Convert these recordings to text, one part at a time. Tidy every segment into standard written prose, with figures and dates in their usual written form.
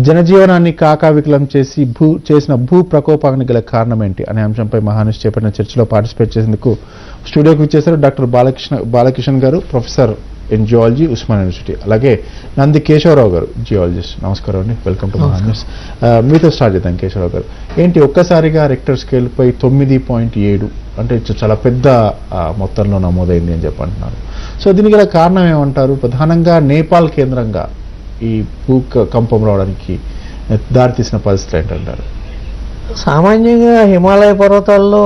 జనజీవనాన్ని కాకావికలం చేసిన భూ ప్రకోపానికి గల కారణం ఏంటి అనే అంశంపై మహానుష్ చేపట్టిన చర్చలో పార్టిసిపేట్ చేసేందుకు స్టూడియోకి వచ్చేసారు డాక్టర్ బాలకిషన్ గారు, professor in geology, Osman university. అలాగే నంది కేశవరావు గారు, జియాలజిస్ట్. నమస్కారం అండి, వెల్కమ్ టు మహానుష్. మీతో స్టార్ట్ చేద్దాం. కేశవరావు గారు, ఏంటి ఒక్కసారిగా రెక్టర్ స్కేల్ పై 9.7 అంటే చాలా పెద్ద మొత్తంలో నమోదైంది అని చెప్పంటున్నారు. సో దీనికి గల కారణం ఏమంటారు? ప్రధానంగా నేపాల్ కేంద్రంగా ఈ భూకంపం రావడానికి దారితీసిన పరిస్థితులు ఏంటంటారు? సామాన్యంగా హిమాలయ పర్వతాల్లో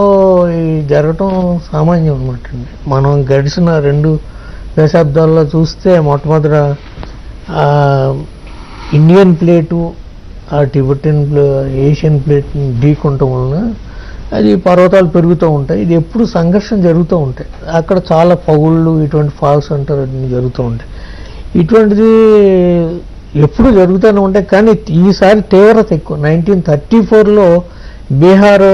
ఈ జరగటం సామాన్యం అనమాట అండి. మనం గడిచిన 2 దశాబ్దాల్లో చూస్తే మొట్టమొదట Indian plate Tibetan Asian plate ఢీకొనటం వలన అది పర్వతాలు పెరుగుతూ ఉంటాయి. ఇది ఎప్పుడు సంఘర్షణ జరుగుతూ ఉంటాయి. అక్కడ చాలా పగుళ్ళు, ఇటువంటి ఫాల్స్ అంటారు, అన్ని జరుగుతూ ఉంటాయి. ఇటువంటిది ఎప్పుడు జరుగుతూనే ఉంటాయి. కానీ ఈసారి తీవ్రత ఎక్కువ. 1934లో బీహార్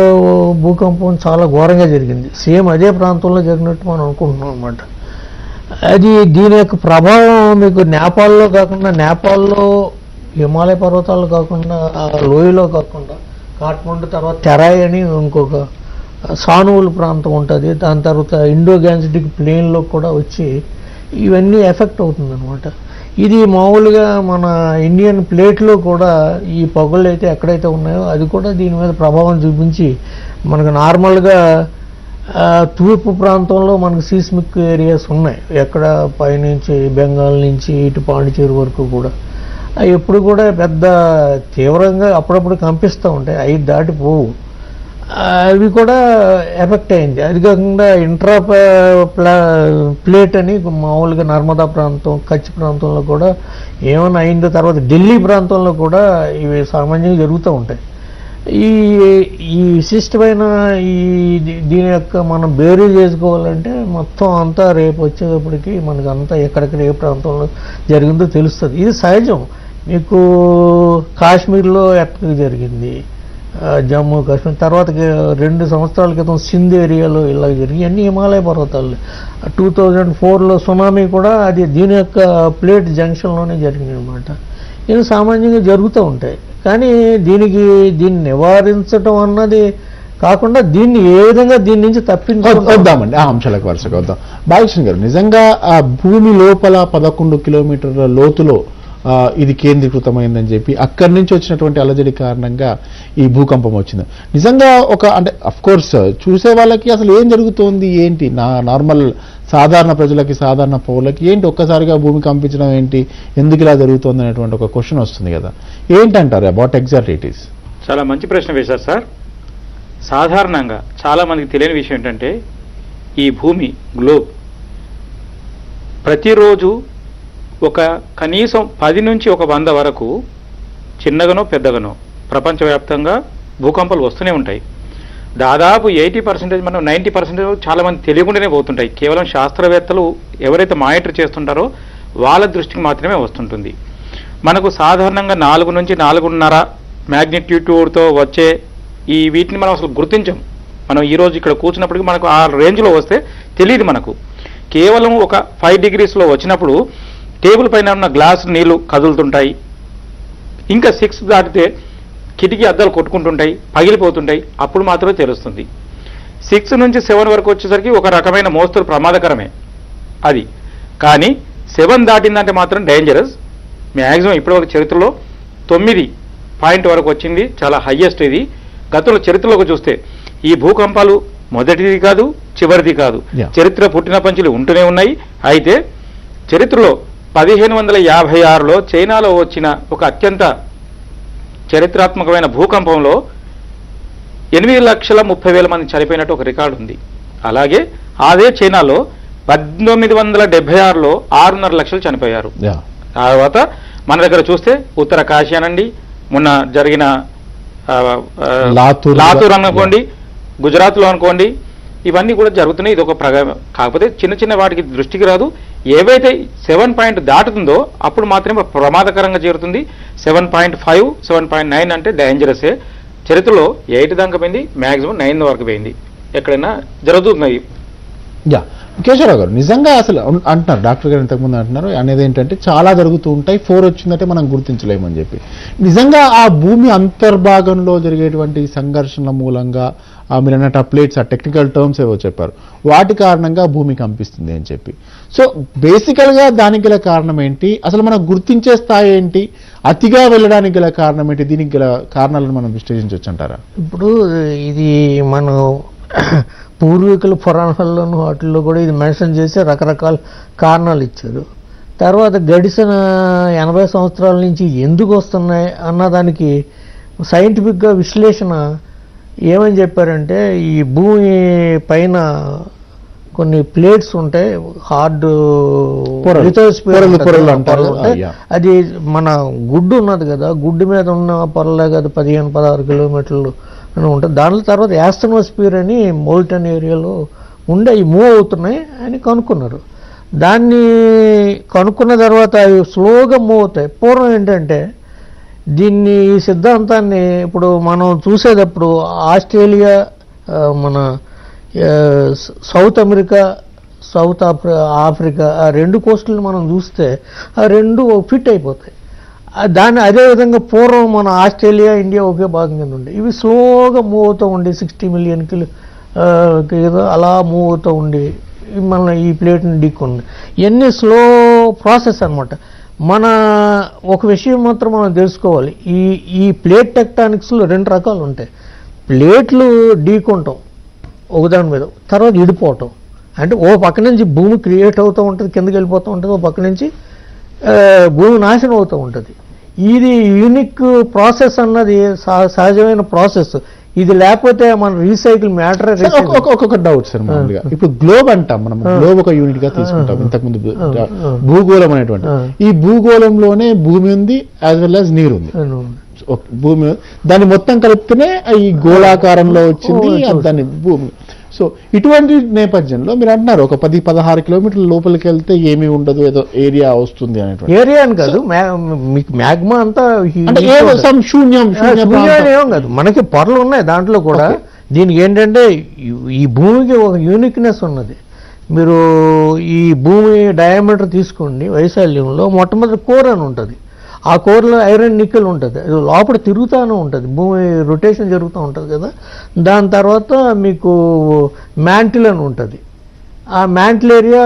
భూకంపం చాలా ఘోరంగా జరిగింది. సేమ్ అదే ప్రాంతంలో జరిగినట్టు మనం అనుకుంటున్నాం అనమాట. అది దీని యొక్క ప్రభావం మీకు నేపాల్లో కాకుండా, నేపాల్లో హిమాలయ పర్వతాల్లో కాకుండా, లోయలో కాకుండా కాఠ్మండు తర్వాత తెరాయ్ అని ఇంకొక సానువుల ప్రాంతం ఉంటుంది. దాని తర్వాత ఇండో గ్యాన్సిటిక్ ప్లేన్లో కూడా వచ్చి ఇవన్నీ ఎఫెక్ట్ అవుతుందన్నమాట. ఇది మామూలుగా మన ఇండియన్ ప్లేట్లో కూడా ఈ పొగలు అయితే ఎక్కడైతే ఉన్నాయో అది కూడా దీని మీద ప్రభావం చూపించి మనకు నార్మల్గా తూర్పు ప్రాంతంలో మనకు సీస్మిక్ ఏరియాస్ ఉన్నాయి. ఎక్కడ పైనుంచి బెంగాల్ నుంచి ఇటు పాండిచేరి వరకు కూడా అవి ఎప్పుడు కూడా పెద్ద తీవ్రంగా అప్పుడప్పుడు కంపిస్తూ ఉంటాయి. అవి దాటిపోవు. అవి కూడా ఎఫెక్ట్ అయింది. అది కాకుండా ఇంట్రా ప్లేట్ అని మామూలుగా నర్మదా ప్రాంతం, కచ్ ప్రాంతంలో కూడా ఏమైనా అయిందో, తర్వాత ఢిల్లీ ప్రాంతంలో కూడా ఇవి సామాన్యంగా జరుగుతూ ఉంటాయి. ఈ విశిష్టమైన దీని యొక్క మనం బేరీ చేసుకోవాలంటే మొత్తం అంతా రేపు వచ్చేటప్పటికి మనకు అంతా ఎక్కడెక్కడ ఏ ప్రాంతంలో జరిగిందో తెలుస్తుంది. ఇది సహజం. మీకు కాశ్మీర్లో ఎక్కడికి జరిగింది, జమ్మూ కాశ్మీర్, తర్వాత 2 సంవత్సరాల క్రితం సింధ్ ఏరియాలో ఇలా జరిగి, అన్ని హిమాలయ పర్వతాలు. 2004లో సునామీ కూడా అది దీని యొక్క ప్లేట్ జంక్షన్లోనే జరిగింది అనమాట. ఇది సామాన్యంగా జరుగుతూ ఉంటాయి. కానీ దీన్ని నివారించడం అన్నది కాకుండా దీన్ని ఏ విధంగా దీని నుంచి వద్దామండి, ఆ అంశాలకు వరుసగా వద్దాం. బాలకృష్ణ గారు, నిజంగా ఆ భూమి లోపల 11 కిలోమీటర్ల లోతులో ఇది కేంద్రీకృతమైందని చెప్పి అక్కడి నుంచి వచ్చినటువంటి అలజడి కారణంగా ఈ భూకంపం వచ్చింది. నిజంగా అంటే అఫ్ కోర్స్ చూసే వాళ్ళకి అసలు ఏం జరుగుతోంది ఏంటి, నార్మల్ సాధారణ ప్రజలకి, సాధారణ పౌరులకి ఏంటి ఒక్కసారిగా భూమి కంపించడం ఏంటి, ఎందుకు ఇలా జరుగుతోంది అనేటువంటి ఒక క్వశ్చన్ వస్తుంది కదా. ఏంటంటారు అబౌట్ ఎగ్జాక్ట్ ఇట్ ఈస్? చాలా మంచి ప్రశ్న వేశారు సార్. సాధారణంగా చాలా మందికి తెలియని విషయం ఏంటంటే ఈ భూమి గ్లోబ్ ప్రతిరోజు ఒక కనీసం 10 నుంచి 100 వరకు చిన్నగానో పెద్దగానో ప్రపంచవ్యాప్తంగా భూకంపాలు వస్తూనే ఉంటాయి. దాదాపు 80% మనం 90% చాలా మంది తెలియకుండానే పోతుంటాయి. కేవలం శాస్త్రవేత్తలు ఎవరైతే మానిటర్ చేస్తుంటారో వాళ్ళ దృష్టికి మాత్రమే వస్తుంటుంది. మనకు సాధారణంగా 4 నుంచి 4.5 మ్యాగ్నిట్యూడ్తో వచ్చే ఈ వీటిని మనం అసలు గుర్తించం. మనం ఈరోజు ఇక్కడ కూర్చున్నప్పటికీ మనకు ఆ రేంజ్లో వస్తే తెలియదు. మనకు కేవలం ఒక 5 degreesలో వచ్చినప్పుడు టేబుల్ పైన ఉన్న గ్లాసు నీళ్లు కదులుతుంటాయి. ఇంకా 6 దాటితే కిటికీ అద్దాలు కొట్టుకుంటుంటాయి, పగిలిపోతుంటాయి. అప్పుడు మాత్రమే తెలుస్తుంది. 6 నుంచి 7 వరకు వచ్చేసరికి ఒక రకమైన మోస్తరు ప్రమాదకరమే అది. కానీ 7 దాటిందంటే మాత్రం డేంజరస్. మ్యాక్సిమం ఇప్పటివరకు చరిత్రలో 9 పాయింట్ వరకు వచ్చింది, చాలా హయ్యెస్ట్ ఇది. గతంలో చరిత్రలోకి చూస్తే ఈ భూకంపాలు మొదటిది కాదు, చివరిది కాదు. చరిత్ర పుట్టిన పంచులు ఉంటూనే ఉన్నాయి. అయితే చరిత్రలో 1556లో చైనాలో వచ్చిన ఒక అత్యంత చరిత్రాత్మకమైన భూకంపంలో 8,30,000 మంది చనిపోయినట్టు ఒక రికార్డు ఉంది. అలాగే అదే చైనాలో 1976లో 6.5 లక్షలు చనిపోయారు. తర్వాత మన దగ్గర చూస్తే ఉత్తర కాశీ అనండి, మొన్న జరిగిన లాతూర్ అనుకోండి, గుజరాత్లో అనుకోండి, ఇవన్నీ కూడా జరుగుతున్నాయి. ఇది ఒక కాకపోతే చిన్న చిన్న వాటికి దృష్టికి రాదు. ఏవైతే 7 పాయింట్ దాటుతుందో అప్పుడు మాత్రమే ప్రమాదకరంగా చేరుతుంది. 7.5, 7.9 అంటే డేంజరసే. చరిత్రలో 8 దాకా పోయింది, మ్యాక్సిమం 9 వరకు పోయింది. ఎక్కడైనా జరుగుతున్నాయి. కేశవరావు గారు, నిజంగా అసలు అంటున్నారు డాక్టర్ గారు ఇంతకుముందు అంటున్నారు అనేది ఏంటంటే చాలా జరుగుతూ ఉంటాయి, 4 వచ్చిందంటే మనం గుర్తించలేమని చెప్పి. నిజంగా ఆ భూమి అంతర్భాగంలో జరిగేటువంటి సంఘర్షణల మూలంగా మీరు అన్నట్టు ఆ ప్లేట్స్, ఆ టెక్నికల్ టర్మ్స్ ఏవో చెప్పారు, వాటి కారణంగా భూమి కంపిస్తుంది అని చెప్పి. సో బేసికల్గా దానికి గల కారణం ఏంటి, అసలు మనం గుర్తించే స్థాయి ఏంటి, అతిగా వెళ్ళడానికి గల కారణం ఏంటి, దీనికి గల కారణాలను మనం విశ్లేషించవచ్చు అంటారా? ఇప్పుడు ఇది మనం పూర్వీకుల పురాణాల్లోనూ వాటిల్లో కూడా ఇది మెన్షన్ చేసి రకరకాల కారణాలు ఇచ్చారు. తర్వాత గడిచిన 80 సంవత్సరాల నుంచి ఎందుకు వస్తున్నాయి అన్నదానికి సైంటిఫిక్గా విశ్లేషణ ఏమని చెప్పారంటే, ఈ భూమి పైన కొన్ని ప్లేట్స్ ఉంటాయి, హార్డ్ అది మన గుడ్డు ఉన్నది కదా, గుడ్డు మీద ఉన్న పొరలే కదా 15-16 కిలోమీటర్లు ఉంటుంది. దాంట్లో తర్వాత యాస్ట్రోస్ఫియర్ అని మోల్టన్ ఏరియాలో ఉండే అవి మూవ్ అవుతున్నాయి అని కనుక్కున్నారు. దాన్ని కనుక్కున్న తర్వాత అవి స్లోగా మూవ్ అవుతాయి. పూర్వం ఏంటంటే దీన్ని, ఈ సిద్ధాంతాన్ని ఇప్పుడు మనం చూసేటప్పుడు ఆస్ట్రేలియా, మన సౌత్ అమెరికా, సౌత్ ఆఫ్రికా ఆ 2 కోస్టులు మనం చూస్తే ఆ 2 ఫిట్ అయిపోతాయి. దాన్ని అదేవిధంగా పూర్వం మన ఆస్ట్రేలియా, ఇండియా ఒకే భాగం కింద ఉండే, ఇవి స్లోగా మూవ్ అవుతూ ఉండి 60 మిలియన్ అలా మూవ్ అవుతూ ఉండి మన ఈ ప్లేట్ని ఢీకొంది. ఇవన్నీ స్లో ప్రాసెస్ అనమాట. మన ఒక విషయం మాత్రం మనం తెలుసుకోవాలి, ఈ ప్లేట్ టెక్టానిక్స్లో 2 రకాలు ఉంటాయి. ప్లేట్లు ఢీకొంటాం ఒకదాని మీద, తర్వాత ఇడిపోవటం. అంటే ఓ పక్క నుంచి భూమి క్రియేట్ అవుతూ ఉంటుంది, కిందకి వెళ్ళిపోతూ ఉంటుంది, ఓ పక్క నుంచి భూమి నాశనం అవుతూ ఉంటుంది. ఇది యూనిక్ ప్రాసెస్ అన్నది సహజమైన ప్రాసెస్. ఇది లేకపోతే మన రీసైకిల్ మ్యాటర్. ఒక్కొక్క డౌట్ సార్, మామూలుగా ఇప్పుడు గ్లోబ్ అంటాం మనం, గ్లోబ్ ఒక యూనిట్ గా తీసుకుంటాం. ఇంతకుముందు భూగోళం అనేటువంటి, ఈ భూగోళంలోనే భూమి ఉంది యాజ్ వెల్ యాజ్ నీరు ఉంది. భూమి దాన్ని మొత్తం కలిపితేనే ఈ గోళాకారంలో వచ్చింది దాన్ని భూమి. సో ఇటువంటి నేపథ్యంలో మీరు అంటున్నారు ఒక 10-16 కిలోమీటర్ల లోపలికి వెళ్తే ఏమీ ఉండదు, ఏదో ఏరియా వస్తుంది అనేటువంటి. ఏరియా అని కాదు, మీకు మ్యాగ్మా అంతా శూన్యం ఏం కాదు, మనకి పొరలు ఉన్నాయి దాంట్లో కూడా. దీనికి ఏంటంటే ఈ భూమికి ఒక యూనిక్నెస్ ఉన్నది. మీరు ఈ భూమి డయామీటర్ తీసుకోండి, వైశాల్యంలో మొట్టమొదటి కోర్ అని ఉంటుంది. ఆ కోర్లో ఐరన్ నికెల్ ఉంటుంది, అది లోపల తిరుగుతూనే ఉంటుంది, భూమి రొటేషన్ జరుగుతూ ఉంటుంది కదా. దాని తర్వాత మీకు మ్యాంటిల్ అని ఉంటుంది. ఆ మ్యాంటిల్ ఏరియా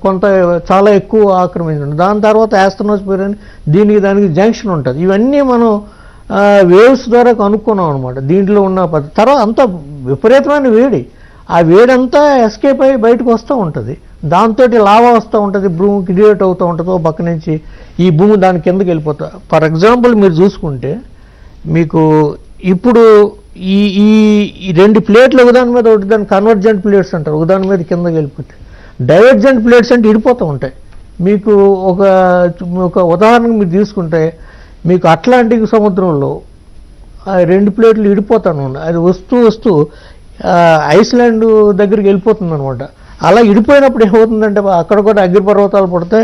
కొంత చాలా ఎక్కువ ఆక్రమించింది. దాని తర్వాత యాస్ట్రోస్ఫియర్ అని దానికి జంక్షన్ ఉంటుంది. ఇవన్నీ మనం వేవ్స్ ద్వారా కనుక్కున్నాం అనమాట. దీంట్లో ఉన్న తర్వాత అంతా విపరీతమైన వేడి, ఆ వేడంతా ఎస్కేప్ అయ్యి బయటకు వస్తూ ఉంటుంది. దాంతో లావా వస్తూ ఉంటుంది, భూమి క్రియేట్ అవుతూ ఉంటుంది. ఓ పక్క నుంచి ఈ భూమి దాని కిందకి వెళ్ళిపోతా. ఫర్ ఎగ్జాంపుల్ మీరు చూసుకుంటే మీకు ఇప్పుడు ఈ 2 ప్లేట్లు ఒకదాని మీద ఒకటి, దాని కన్వర్జెంట్ ప్లేట్స్ అంటారు, ఒకదాని మీద కిందకి వెళ్ళిపోతాయి. డైవర్జెంట్ ప్లేట్స్ అంటే ఇడిపోతూ ఉంటాయి. మీకు ఒక ఉదాహరణకు మీరు తీసుకుంటే, మీకు అట్లాంటిక్ సముద్రంలో ఆ 2 ప్లేట్లు ఇడిపోతాను ఉన్నాయి. అది వస్తూ ఐస్లాండ్ దగ్గరికి వెళ్ళిపోతుంది అనమాట. అలా ఇడిపోయినప్పుడు ఏమవుతుందంటే అక్కడ కూడా అగ్నిపర్వతాలు పడితే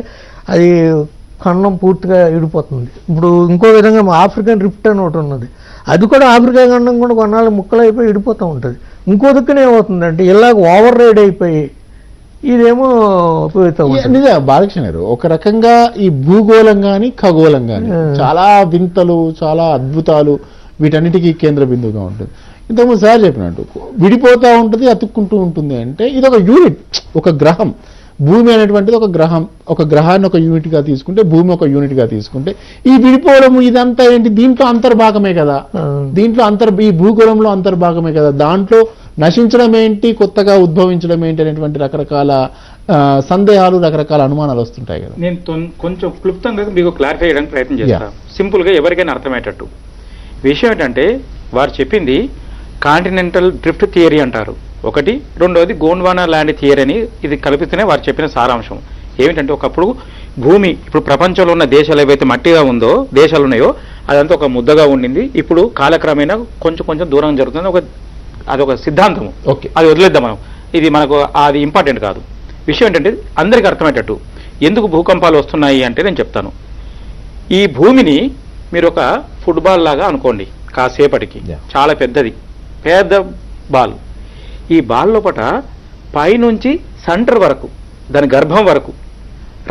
అది ఖండం పూర్తిగా ఇడిపోతుంది. ఇప్పుడు ఇంకో విధంగా ఆఫ్రికన్ రిఫ్ట్ అని ఒకటి ఉన్నది, అది కూడా ఆఫ్రికా ఖండం కూడా కొన్నాళ్ళు ముక్కలు అయిపోయి ఇడిపోతూ ఉంటుంది. ఇంకో దిక్కున ఏమవుతుందంటే ఇలాగ ఓవర్ రైడ్ అయిపోయి ఇదేమో నిజంగా బాలకృష్ణ గారు, ఒక రకంగా ఈ భూగోళం కానీ ఖగోళం కానీ చాలా వింతలు, చాలా అద్భుతాలు, వీటన్నిటికీ కేంద్ర బిందువుగా ఉంటుంది. ఇంతకుముందు సార్ చెప్పినట్టు విడిపోతూ ఉంటుంది, అతుక్కుంటూ ఉంటుంది. అంటే ఇది ఒక యూనిట్, ఒక గ్రహం. భూమి అనేటువంటిది ఒక గ్రహం. ఒక గ్రహాన్ని ఒక యూనిట్గా తీసుకుంటే, భూమి ఒక యూనిట్గా తీసుకుంటే, ఈ విడిపోవడం ఇదంతా ఏంటి, దీంట్లో అంతర్భాగమే కదా, దీంట్లో ఈ భూగోళంలో అంతర్భాగమే కదా. దాంట్లో నశించడం ఏంటి, కొత్తగా ఉద్భవించడం ఏంటి అనేటువంటి రకరకాల సందేహాలు, రకరకాల అనుమానాలు వస్తుంటాయి కదా. నేను కొంచెం క్లుప్తంగా మీకు క్లారిఫై చేయడానికి ప్రయత్నం చేస్తాను, సింపుల్గా ఎవరికైనా అర్థమయ్యేటట్టు. విషయం ఏంటంటే వారు చెప్పింది కాంటినెంటల్ డ్రిఫ్ట్ థియరీ అంటారు ఒకటి, రెండోది గోండ్వానా ల్యాండ్ థియరీ అని. ఇది కలిపితేనే వారు చెప్పిన సారాంశం ఏమిటంటే, ఒకప్పుడు భూమి, ఇప్పుడు ప్రపంచంలో ఉన్న దేశాలు ఏవైతే మట్టిగా ఉందో, దేశాలు ఉన్నాయో అదంతా ఒక ముద్దగా ఉండింది. ఇప్పుడు కాలక్రమేణా కొంచెం దూరం జరుగుతుంది. అదొక సిద్ధాంతము, ఓకే, అది వదిలేద్దాం మనం, ఇది మనకు అది ఇంపార్టెంట్ కాదు. విషయం ఏంటంటే అందరికీ అర్థమయ్యేటట్టు ఎందుకు భూకంపాలు వస్తున్నాయి అంటే నేను చెప్తాను. ఈ భూమిని మీరు ఒక ఫుట్బాల్ లాగా అనుకోండి కాసేపటికి, చాలా పెద్ద బాల్. ఈ బాల్ లోపల పైనుంచి సెంటర్ వరకు దాని గర్భం వరకు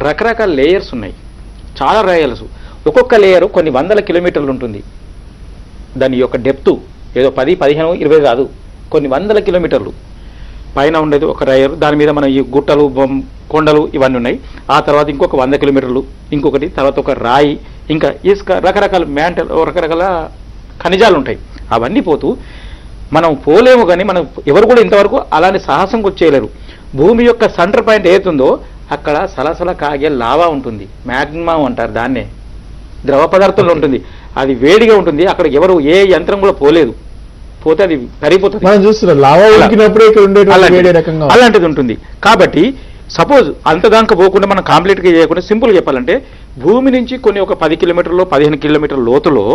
రకరకాల లేయర్స్ ఉన్నాయి, చాలా లేయర్స్. ఒక్కొక్క లేయరు కొన్ని వందల కిలోమీటర్లు ఉంటుంది. దాని యొక్క డెప్త్ ఏదో 10, 15, 20 కాదు, కొన్ని వందల కిలోమీటర్లు పైన ఉండేది ఒక లేయర్. దాని మీద మన ఈ గుట్టలు, కొండలు ఇవన్నీ ఉన్నాయి. ఆ తర్వాత ఇంకొక 100 కిలోమీటర్లు ఇంకొకటి, తర్వాత ఒక రాయి, ఇంకా ఇసుక, రకరకాల రకరకాల ఖనిజాలు ఉంటాయి. అవన్నీ పోతూ మనం పోలేము, కానీ మనం ఎవరు కూడా ఇంతవరకు అలాంటి సాహసం కూడా చేయలేరు. భూమి యొక్క సెంటర్ పాయింట్ ఏతుందో అక్కడ సలసల కాగే లావా ఉంటుంది, మ్యాగ్మా అంటారు దాన్నే, ద్రవ పదార్థంలో ఉంటుంది. అది వేడిగా ఉంటుంది. అక్కడ ఎవరు ఏ యంత్రం కూడా పోలేదు, పోతే అది కరిగిపోతుంది. అలాంటిది ఉంటుంది. కాబట్టి సపోజ్ అంత దాకా పోకుండా మనం కంప్లీట్గా చేయకుండా సింపుల్గా చెప్పాలంటే, భూమి నుంచి కొన్ని ఒక 10 కిలోమీటర్లు 15 కిలోమీటర్ల లోతులో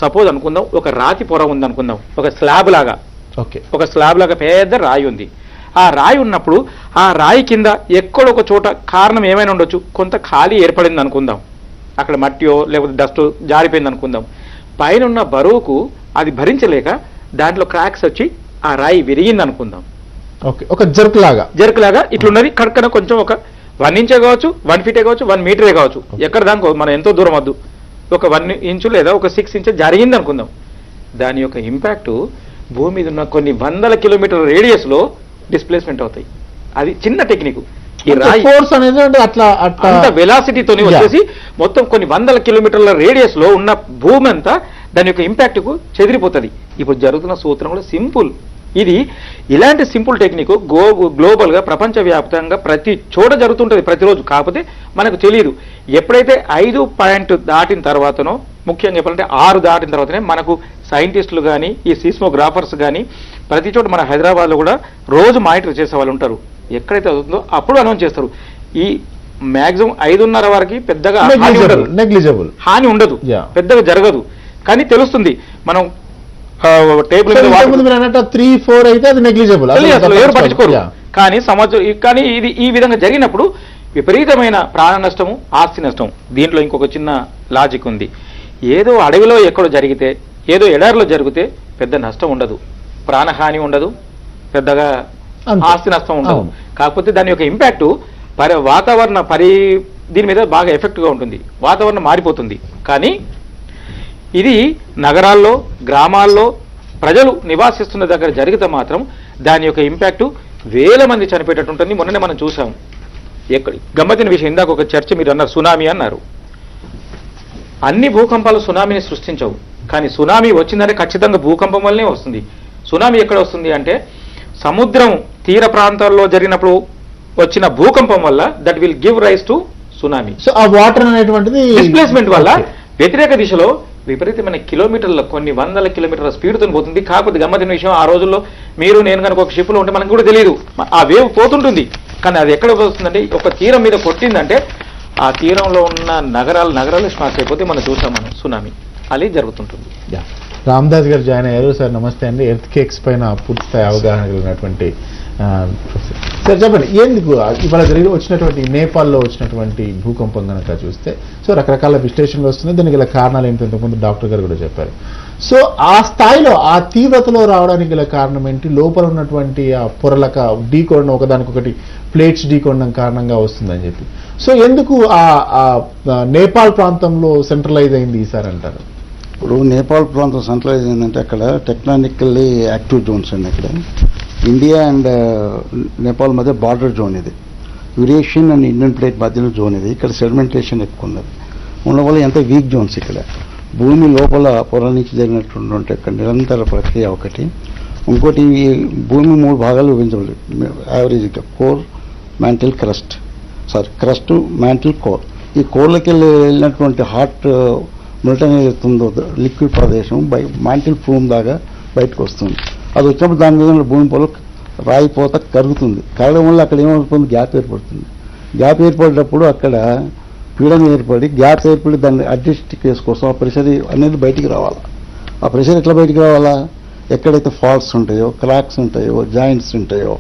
సపోజ్ అనుకుందాం ఒక రాతి పొర ఉంది అనుకుందాం, ఒక స్లాబ్ లాగా. ఓకే, ఒక స్లాబ్ లాగా పెద్ద రాయి ఉంది. ఆ రాయి ఉన్నప్పుడు ఆ రాయి కింద ఎక్కడొక చోట కారణం ఏమైనా ఉండొచ్చు, కొంత ఖాళీ ఏర్పడింది అనుకుందాం, అక్కడ మట్టియో లేకపోతే డస్ట్ జారిపోయింది అనుకుందాం. పైన ఉన్న బరువుకు అది భరించలేక దాంట్లో క్రాక్స్ వచ్చి ఆ రాయి విరిగింది అనుకుందాం. ఓకే, ఒక జర్క్ లాగా ఇట్లున్నది. కడకన కొంచెం ఒక 1 ఇంచే కావచ్చు, 1 ఫీటే కావచ్చు, 1 మీటరే కావచ్చు, ఎక్కడ దానికో మనం ఎంతో దూరం వద్దు, ఒక 1 ఇంచు లేదా ఒక 6 ఇంచెస్ జరిగింది అనుకుందాం. దాని యొక్క ఇంపాక్ట్ భూమి మీద ఉన్న కొన్ని వందల కిలోమీటర్ల రేడియస్ లో డిస్ప్లేస్మెంట్ అవుతాయి. అది చిన్న టెక్నిక్. ఈ రాయి ఫోర్స్ అనేది అంత వెలాసిటీతోని వచ్చేసి మొత్తం కొన్ని వందల కిలోమీటర్ల రేడియస్ లో ఉన్న భూమి అంతా దాని యొక్క ఇంపాక్ట్ కు చెదిరిపోతుంది. ఇప్పుడు జరుగుతున్న సూత్రం కూడా సింపుల్. ఇది ఇలాంటి సింపుల్ టెక్నిక్ గ్లోబల్ గా ప్రపంచవ్యాప్తంగా ప్రతి చోట జరుగుతుంటది ప్రతిరోజు. కాకపోతే మనకు తెలియదు. ఎప్పుడైతే 5 పాయింట్ దాటిన తర్వాతనో, ముఖ్యంగా చెప్పాలంటే 6 దాటిన తర్వాతనే మనకు సైంటిస్టులు కానీ ఈ సీస్మోగ్రాఫర్స్ కానీ ప్రతి చోట మన హైదరాబాద్లో కూడా రోజు మానిటర్ చేసే వాళ్ళు ఉంటారు. ఎక్కడైతే అవుతుందో అప్పుడు అనౌన్స్ చేస్తారు. ఈ మ్యాక్సిమం 5:30 వరకు పెద్దగా హాని ఉండదు, పెద్దగా జరగదు, కానీ తెలుస్తుంది. మనం టేబుల్ 3-4 అయితే అది నెగ్లిజిబుల్, ఎవరు పట్టించుకోరు. కానీ ఇది ఈ విధంగా జరిగినప్పుడు విపరీతమైన ప్రాణ నష్టము, ఆస్తి నష్టం. దీంట్లో ఇంకొక చిన్న లాజిక్ ఉంది. ఏదో అడవిలో ఎక్కడో జరిగితే, ఏదో ఎడారిలో జరిగితే పెద్ద నష్టం ఉండదు, ప్రాణహాని ఉండదు, పెద్దగా ఆస్తి నష్టం ఉండదు. కాకపోతే దాని యొక్క ఇంపాక్ట్ వాతావరణ దీని మీద బాగా ఎఫెక్ట్గా ఉంటుంది. వాతావరణం మారిపోతుంది. కానీ ఇది నగరాల్లో, గ్రామాల్లో ప్రజలు నివాసిస్తున్న దగ్గర జరిగితే మాత్రం దాని యొక్క ఇంపాక్ట్ వేల మంది చనిపోయేటట్టు ఉంటుంది. మొన్ననే మనం చూసాం. గమ్మతిన విషయం, ఇందాక ఒక చర్చ మీరు అన్నారు, సునామీ అన్నారు. అన్ని భూకంపాలు సునామీని సృష్టించవు, కానీ సునామీ వచ్చిందంటే ఖచ్చితంగా భూకంపం వల్లనే వస్తుంది. సునామీ ఎక్కడ వస్తుంది అంటే సముద్రం తీర ప్రాంతాల్లో జరిగినప్పుడు వచ్చిన భూకంపం వల్ల that will give rise to tsunami. So ఆ వాటర్ అనేటువంటిది డిస్ప్లేస్మెంట్ వల్ల వ్యతిరేక దిశలో విపరీతమైన కిలోమీటర్ల, కొన్ని వందల కిలోమీటర్ల స్పీడ్తో పోతుంది. కాకపోతే గమ్మతిన విషయం, ఆ రోజుల్లో మీరు నేను కనుక ఒక షిప్లో ఉంటే మనకు కూడా తెలియదు, ఆ వేవ్ పోతుంటుంది. కానీ అది ఎక్కడ వస్తుందంటే ఒక తీరం మీద కొట్టిందంటే ఆ తీరంలో ఉన్న నగరాలు స్మాష్ అయిపోతే మనం చూసాం, మనం సునామీ అది జరుగుతుంటుంది. రామదాస్ గారు జాయిన్ అయ్యారు. సార్ నమస్తే అండి. ఎర్త్ కేక్స్ పైన పూర్తిస్థాయి అవగాహన కలిగినటువంటి సార్ చెప్పండి, ఎందుకు ఇవాళ వచ్చినటువంటి నేపాల్లో వచ్చినటువంటి భూకంపం కనుక చూస్తే సో రకరకాల విశ్లేషణలు వస్తున్నాయి. దానికి గల కారణాలు ఏంటంటే ఇంతకుముందు డాక్టర్ గారు కూడా చెప్పారు. సో ఆ స్థాయిలో, ఆ తీవ్రతలో రావడానికి గల కారణం ఏంటి? లోపల ఉన్నటువంటి ఆ పొరలక ఢీకొనడం, ఒకదానికొకటి ప్లేట్స్ ఢీకొనడం కారణంగా వస్తుందని చెప్పి. సో ఎందుకు ఆ నేపాల్ ప్రాంతంలో సెంట్రలైజ్ అయింది ఈసారి అంటారు? ఇప్పుడు నేపాల్ ప్రాంతం సెంట్రలైజ్ అయిందంటే అక్కడ టెక్నానికల్లీ యాక్టివ్ జోన్స్ అండి. అక్కడ ఇండియా అండ్ నేపాల్ మధ్య బార్డర్ జోన్ ఇది. యురేషియన్ అండ్ ఇండియన్ ప్లేట్ మధ్యలో జోన్ ఇది. ఇక్కడ సెడిమెంటేషన్ ఎక్కువ ఉన్నది. ఉన్న వల్ల ఎంత వీక్ జోన్స్ ఇక్కడ. భూమి లోపల పొర నుంచి జరిగినటువంటి ఇక్కడ నిరంతర ప్రక్రియ ఒకటి. ఇంకోటి, భూమి 3 భాగాలు విభజించబడి యావరేజ్గా core, mantle, crust, mantle, core. ఈ కోర్లకి వెళ్ళినటువంటి హాట్ మిల్టన్ ఏదైతుందో లిక్విడ్ ప్రదేశం మ్యాంటిల్ ఫ్లూమ్ దాకా బయటకు వస్తుంది. అది వచ్చినప్పుడు దాని మీద భూమి పొలం రాయిపోత కరుగుతుంది. కరగడం వల్ల అక్కడ ఏమవుతుంది, గ్యాప్ ఏర్పడుతుంది. గ్యాప్ ఏర్పడేటప్పుడు అక్కడ పీడనం ఏర్పడి, గ్యాప్ ఏర్పడి దాన్ని అడ్జస్ట్ చేసుకోసం ఆ ప్రెషర్ అనేది బయటికి రావాలి. ఆ ప్రెషర్ ఎట్లా బయటికి రావాలా? ఎక్కడైతే ఫాల్ట్స్ ఉంటాయో, క్రాక్స్ ఉంటాయో, జాయింట్స్ ఉంటాయో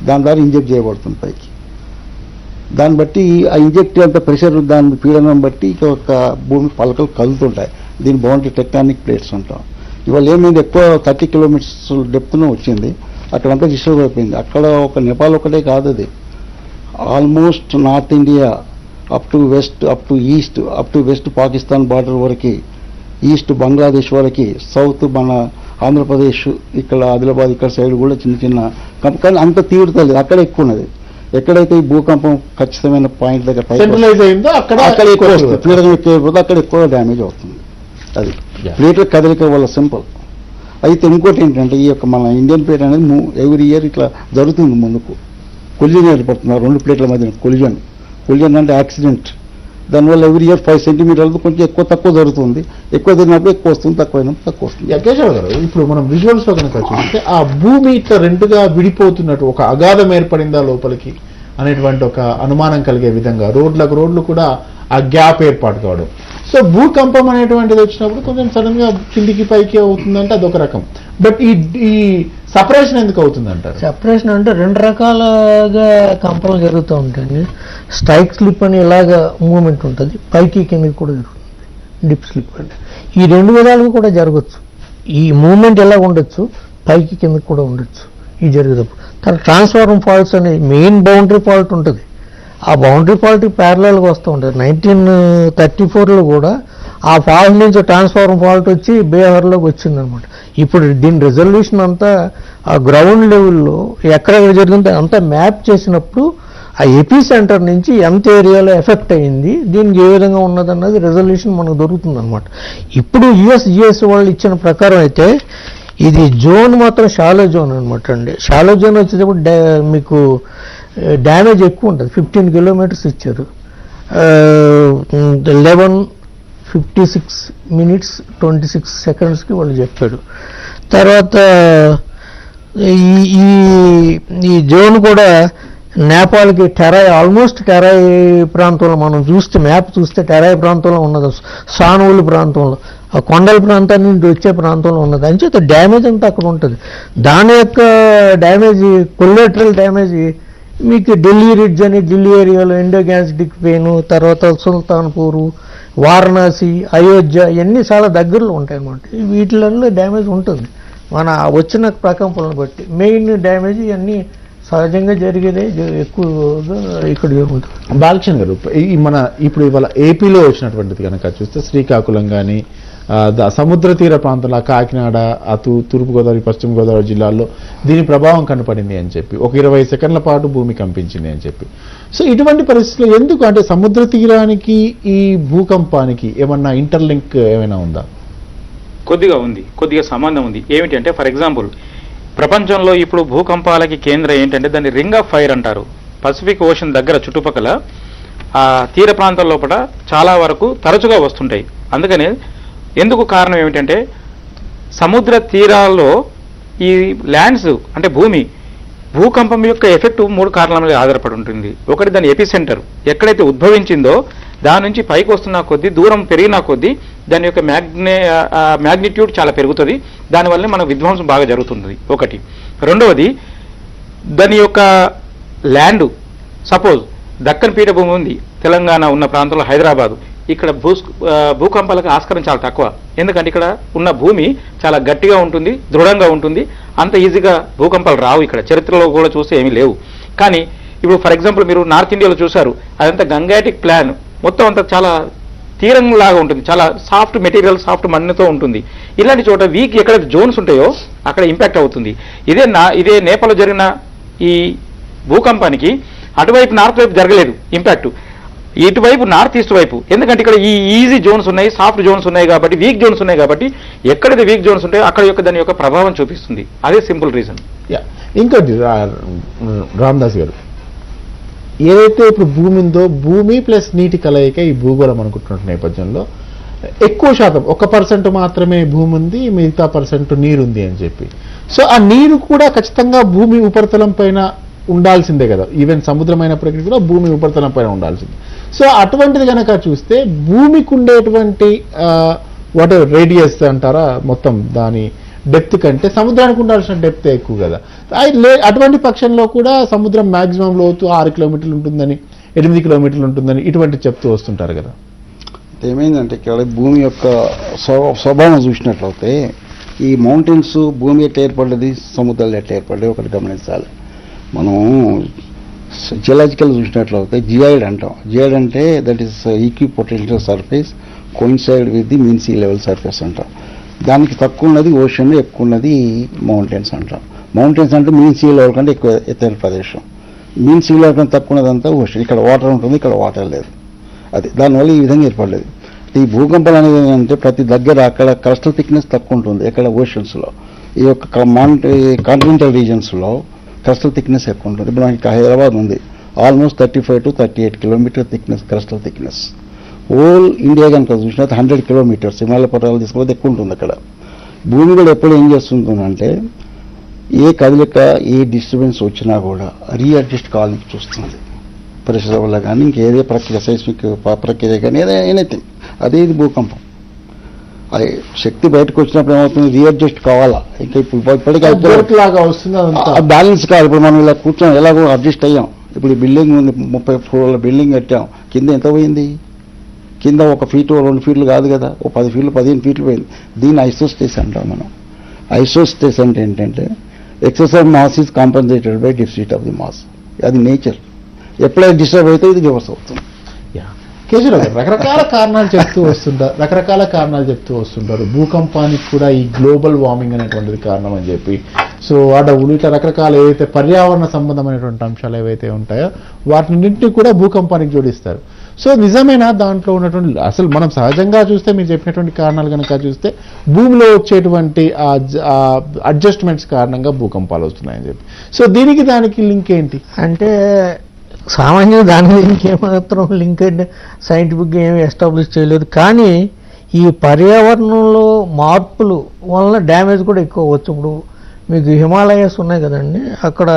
దాని ద్వారా ఇంజెక్ట్ చేయబడుతుంది పైకి. దాన్ని బట్టి ఆ ఇంజెక్ట్ అంత ప్రెషర్, దాని పీడనం బట్టి ఒక భూమి పలకలు కదులుతుంటాయి. దీని బౌండరీ టెక్టానిక్ ప్లేట్స్ అంటాం. ఇవాళ ఏమైంది, ఎక్కువ 30 కిలోమీటర్స్ డెప్త్ను వచ్చింది. అక్కడంతా డిస్టర్బ్ అయిపోయింది. అక్కడ ఒక నేపాల్ ఒకటే కాదు, అది almost north India up to west, up to east, up to west Pakistan border వరకు, ఈస్ట్ బంగ్లాదేశ్ వరకు, సౌత్ మన ఆంధ్రప్రదేశ్, ఇక్కడ ఆదిలాబాద్ ఇక్కడ సైడ్ కూడా చిన్న చిన్న కానీ అంత తీవ్రత లేదు, అక్కడ ఎక్కువ ఉన్నది. ఎక్కడైతే ఈ భూకంపం ఖచ్చితమైన పాయింట్ దగ్గర సెంట్రలైజ్ అయిందో అక్కడ ఎక్కువ వస్తుంది, పీడనం ఎక్కువైపోతే అక్కడ ఎక్కువ డ్యామేజ్ అవుతుంది. అది ప్లేట్ల కదలిక వల్ల సింపుల్. అయితే ఇంకోటి ఏంటంటే ఈ యొక్క మన ఇండియన్ ప్లేట్ అనేది ఎవ్రీ ఇయర్ ఇట్లా జరుగుతుంది, ముందుకు కొలిజన్ ఏర్పడుతున్నారు 2 ప్లేట్ల మధ్య కొలిజన్ అంటే యాక్సిడెంట్. దానివల్ల ఎవ్రీ ఇయర్ 5 సెంటీమీటర్లు కొంచెం ఎక్కువ తక్కువ జరుగుతుంది. ఎక్కువ జరిగినప్పుడు ఎక్కువ వస్తుంది, తక్కువ అయినప్పుడు తక్కువ వస్తుంది. కేశవ్ గారు, ఇప్పుడు మనం విజువల్స్ లో కనుక చూస్తే ఆ భూమి ఇట్లా రెండుగా విడిపోతున్నట్టు ఒక అగాధం ఏర్పడిందా లోపలికి అనేటువంటి ఒక అనుమానం కలిగే విధంగా రోడ్లు కూడా ఆ గ్యాప్ ఏర్పాటు కావడం. సో భూకంపం అనేటువంటిది వచ్చినప్పుడు కొంచెం సడన్ గా కిందికి పైకి అవుతుందంటే అదొక రకం. బట్ ఈ సపరేషన్ ఎందుకు అవుతుందంటారు? సెపరేషన్ అంటే 2 రకాలుగా కంపలు జరుగుతూ ఉంటాయండి. స్ట్రైక్ స్లిప్ అని ఇలాగా మూవ్మెంట్ ఉంటుంది, పైకి కిందకి కూడా జరుగుతుంది డిప్ స్లిప్ అంటే. ఈ 2 విధాలుగా కూడా జరగచ్చు. ఈ మూవ్మెంట్ ఎలా ఉండొచ్చు, పైకి కిందకి కూడా ఉండొచ్చు ఇది జరిగేటప్పుడు. తర్వాత ట్రాన్స్ఫార్మర్ ఫాల్ట్స్ అనే మెయిన్ బౌండరీ ఫాల్ట్ ఉంటుంది, ఆ బౌండరీ ఫాల్ట్కి ప్యారలల్గా వస్తూ ఉంటుంది. 1934లో కూడా ఆ ఫాల్ట్ నుంచి ట్రాన్స్ఫార్మర్ ఫాల్ట్ వచ్చి బీహార్లోకి వచ్చిందనమాట. ఇప్పుడు దీని రిజల్యూషన్ అంతా ఆ గ్రౌండ్ లెవెల్లో ఎక్కడెక్కడ జరిగిందో అంతా మ్యాప్ చేసినప్పుడు ఆ ఎపీ సెంటర్ నుంచి ఎంత ఏరియాలో ఎఫెక్ట్ అయ్యింది, దీనికి ఏ విధంగా ఉన్నదన్నది రిజల్యూషన్ మనకు దొరుకుతుంది అనమాట. ఇప్పుడు యుఎస్ వాళ్ళు ఇచ్చిన ప్రకారం అయితే ఇది జోన్ మాత్రం షాలో జోన్ అనమాట అండి. షాలో జోన్ వచ్చేటప్పుడు మీకు డ్యామేజ్ ఎక్కువ ఉంటుంది. 15 కిలోమీటర్స్ ఇచ్చారు, 11:56 minutes 26 secondsకి వాళ్ళు చెప్పాడు. తర్వాత ఈ జోన్ కూడా నేపాల్కి ఆల్మోస్ట్ టెరాయ్ ప్రాంతంలో మనం చూస్తే మ్యాప్ చూస్తే టెరాయ్ ప్రాంతంలో ఉన్నది, సానువుల ప్రాంతంలో, ఆ కొండల ప్రాంతాన్ని నుండి వచ్చే ప్రాంతంలో ఉన్నది. అంచేత డ్యామేజ్ అంతా అక్కడ ఉంటుంది. దాని యొక్క డ్యామేజ్ కొలేటరల్ డ్యామేజ్ మీకు ఢిల్లీ రిడ్జ్ అని ఢిల్లీ ఏరియాలో ఇండోగ్యాన్స్టిక్ పెయిన్, తర్వాత సుల్తాన్పూరు, వారణాసి, అయోధ్య ఇవన్నీ చాలా దగ్గరలో ఉంటాయి అన్నమాట. వీటిలలో డ్యామేజ్ ఉంటుంది మన వచ్చిన ప్రకంపనను బట్టి. మెయిన్ డ్యామేజ్ ఇవన్నీ సహజంగా జరిగేదే ఎక్కువగా ఇక్కడ జరుగుతుంది. బాలకృష్ణ గారు, మన ఇప్పుడు ఇవాళ ఏపీలో వచ్చినటువంటిది కనుక చూస్తే శ్రీకాకుళం కానీ సముద్ర తీర ప్రాంతంలో కాకినాడ, తూర్పుగోదావరి, పశ్చిమ గోదావరి జిల్లాల్లో దీని ప్రభావం కనపడింది అని చెప్పి, ఒక 20 సెకండ్ల పాటు భూమి కంపించింది అని చెప్పి. సో ఇటువంటి పరిస్థితుల్లో ఎందుకు అంటే సముద్ర తీరానికి ఈ భూకంపానికి ఏమన్నా ఇంటర్లింక్ ఏమైనా ఉందా? కొద్దిగా ఉంది, కొద్దిగా సంబంధం ఉంది. ఏమిటంటే ఫర్ ఎగ్జాంపుల్ ప్రపంచంలో ఇప్పుడు భూకంపాలకి కేంద్రం ఏంటంటే దాన్ని రింగ్ ఆఫ్ ఫైర్ అంటారు. పసిఫిక్ ఓషన్ దగ్గర చుట్టుపక్కల ఆ తీర ప్రాంతం లోపల చాలా వరకు తరచుగా వస్తుంటాయి. అందుకనే ఎందుకు కారణం ఏమిటంటే సముద్ర తీరాల్లో ఈ ల్యాండ్స్ అంటే భూకంపం యొక్క ఎఫెక్ట్ 3 కారణాల మీద ఆధారపడి ఉంటుంది. ఒకటి దాని ఎపిసెంటర్ ఎక్కడైతే ఉద్భవించిందో దాని నుంచి పైకి వస్తున్న కొద్దీ, దూరం పెరిగిన కొద్దీ దాని యొక్క మ్యాగ్నిట్యూడ్ చాలా పెరుగుతుంది. దానివల్లనే మనకు విధ్వంసం బాగా జరుగుతుంది ఒకటి. రెండవది దాని యొక్క ల్యాండ్, సపోజ్ దక్కన్ పీఠభూమి ఉంది తెలంగాణ ఉన్న ప్రాంతంలో, హైదరాబాదు, ఇక్కడ భూకంపాలకు ఆస్కారం చాలా తక్కువ. ఎందుకంటే ఇక్కడ ఉన్న భూమి చాలా గట్టిగా ఉంటుంది, దృఢంగా ఉంటుంది, అంత ఈజీగా భూకంపాలు రావు. ఇక్కడ చరిత్రలో కూడా చూస్తే ఏమీ లేవు. కానీ ఇప్పుడు ఫర్ ఎగ్జాంపుల్ మీరు నార్త్ ఇండియాలో చూశారు, అదంతా గంగాటిక్ ప్లాన్, మొత్తం అంతా చాలా తీరంలాగా ఉంటుంది, చాలా సాఫ్ట్ మెటీరియల్, సాఫ్ట్ మన్నుతో ఉంటుంది. ఇలాంటి చోట వీక్ ఎక్కడైతే జోన్స్ ఉంటాయో అక్కడ ఇంపాక్ట్ అవుతుంది. ఇదే నేపాల్లో జరిగిన ఈ భూకంపానికి అటువైపు నార్త్ వైపు జరగలేదు ఇంపాక్ట్, ఇటువైపు నార్త్ ఈస్ట్ వైపు. ఎందుకంటే ఇక్కడ ఈ ఈజీ జోన్స్ ఉన్నాయి, సాఫ్ట్ జోన్స్ ఉన్నాయి కాబట్టి, వీక్ జోన్స్ ఉన్నాయి కాబట్టి ఎక్కడైతే వీక్ జోన్స్ ఉంటాయో అక్కడ యొక్క దాని యొక్క ప్రభావం చూపిస్తుంది. అదే సింపుల్ రీజన్. ఇంకోటి రామదాస్ గారు, ఏదైతే ఇప్పుడు భూమి ఉందో భూమి ప్లస్ నీటి కలయిక ఈ భూగోళం అనుకుంటున్న నేపథ్యంలో ఎక్కువ శాతం 1% మాత్రమే భూమి ఉంది, మిగతా % నీరు ఉంది అని చెప్పి. సో ఆ నీరు కూడా ఖచ్చితంగా భూమి ఉపరితలం పైన ఉండాల్సిందే కదా, ఈవెన్ సముద్రమైనప్పటికీ కూడా భూమి ఉపరితలం పైన ఉండాల్సిందే. సో అటువంటిది కనుక చూస్తే భూమికి ఉండేటువంటి వాట్ ఎవర్ రేడియస్ అంటారా మొత్తం దాని డెప్త్ కంటే సముద్రానికి ఉండాల్సిన డెప్త్ ఎక్కువ కదా. అటువంటి పక్షంలో కూడా సముద్రం మ్యాక్సిమం లోతు 6 కిలోమీటర్లు ఉంటుందని, 8 కిలోమీటర్లు ఉంటుందని ఇటువంటి చెప్తూ వస్తుంటారు కదా. ఏమైందంటే ఇక్కడ భూమి యొక్క స్వభావం చూసినట్లయితే ఈ మౌంటైన్స్ భూమి ఎట్లా ఏర్పడ్డది, సముద్రాలు ఎట్లా ఏర్పడ్డాయి ఒకటి గమనించాలి. మనం జియలాజికల్ చూసినట్లయితే జిఐడ్ అంటాం. జిఐడ్ అంటే that is equipotential surface coincide with the mean sea level surface అంటాం. దానికి తక్కువ ఉన్నది ఓషన్, ఎక్కువ ఉన్నది మౌంటైన్స్ అంటాం. మౌంటైన్స్ అంటే మీన్ సీ లెవెల్ కంటే ఎక్కువ ఎత్తైన ప్రదేశం. మీన్ సీ లెవెల్ కంటే తక్కువ ఉన్నదంతా ఓషన్. ఇక్కడ వాటర్ ఉంటుంది, ఇక్కడ వాటర్ లేదు. అది దానివల్ల ఈ విధంగా ఏర్పడలేదు. ఈ భూకంపాలు అనేది ఏంటంటే ప్రతి దగ్గర అక్కడ క్రస్టల్ థిక్నెస్ తక్కువ ఉంటుంది. ఎక్కడ ఓషన్స్లో, ఈ యొక్క కాంటినెంటల్ రీజన్స్లో క్రస్టల్ థిక్నెస్ ఎక్కువ ఉంటుంది. ఇప్పుడు మనకి హైదరాబాద్ ఉంది, almost 35 to 38 kilometre thickness crustal thickness. Whole India కనుక చూసినట్టు 100 కిలోమీటర్స్ హిమాలయ పర్వతాలు తీసుకుంటే ఎక్కువ ఉంటుంది. అక్కడ భూమి కూడా ఎప్పుడు ఏం చేస్తుందంటే ఏ కదలిక, ఏ డిస్టర్బెన్స్ వచ్చినా కూడా రీఅడ్జస్ట్ కావాలని చూస్తుంది. ప్రెషర్ వల్ల కానీ ఇంకేదే ప్రక్రియ, సైస్మిక్ ప్రక్రియ కానీ ఏదైతే అదే ఇది భూకంపం. అది శక్తి బయటకు వచ్చినప్పుడు ఏమవుతుంది, రీఅడ్జస్ట్ కావాలా. ఇంకా ఇప్పటికీ బ్యాలెన్స్ కాదు. ఇప్పుడు మనం ఇలా కూర్చొని ఎలాగో అడ్జస్ట్ అయ్యాం. ఇప్పుడు ఈ బిల్డింగ్ ఉంది, 30 ఫ్లోర్ల బిల్డింగ్ కట్టాం, కింద ఎంత పోయింది? కింద 1 ఫీటు 2 ఫీట్లు కాదు కదా, 10 ఫీట్లు 15 ఫీట్లు పోయింది. దీన్ని ఐసోస్టేస్ అంటాం మనం. ఐసోస్టేస్ అంటే ఏంటంటే excess of mass is compensated by deficit of the mass. అది నేచర్. ఎప్పుడైతే డిస్టర్బ్ అయితే ఇది రివర్స్ అవుతుంది. కేశవరావు గారు రకరకాల కారణాలు చెప్తూ వస్తుంటారు. భూకంపానికి కూడా ఈ గ్లోబల్ వార్మింగ్ అనేటువంటిది కారణం అని చెప్పి. సో అడవులు ఇట్లా రకరకాల ఏవైతే పర్యావరణ సంబంధమైనటువంటి అంశాలు ఏవైతే ఉంటాయో వాటిన్నింటినీ కూడా భూకంపానికి జోడిస్తారు. సో నిజమేనా దాంట్లో ఉన్నటువంటి, అసలు మనం సహజంగా చూస్తే మీరు చెప్పినటువంటి కారణాలు కనుక చూస్తే భూమిలో వచ్చేటువంటి అడ్జస్ట్మెంట్స్ కారణంగా భూకంపాలు వస్తున్నాయని చెప్పి. సో దీనికి దానికి లింక్ ఏంటి అంటే సామాన్యంగా దాని లింక్ ఏమాత్రం లింక్ అంటే సైంటిఫిక్గా ఏమి ఎస్టాబ్లిష్ చేయలేదు. కానీ ఈ పర్యావరణంలో మార్పులు వలన డ్యామేజ్ కూడా ఎక్కువ అవ్వచ్చు. ఇప్పుడు మీకు హిమాలయాస్ ఉన్నాయి కదండి, అక్కడ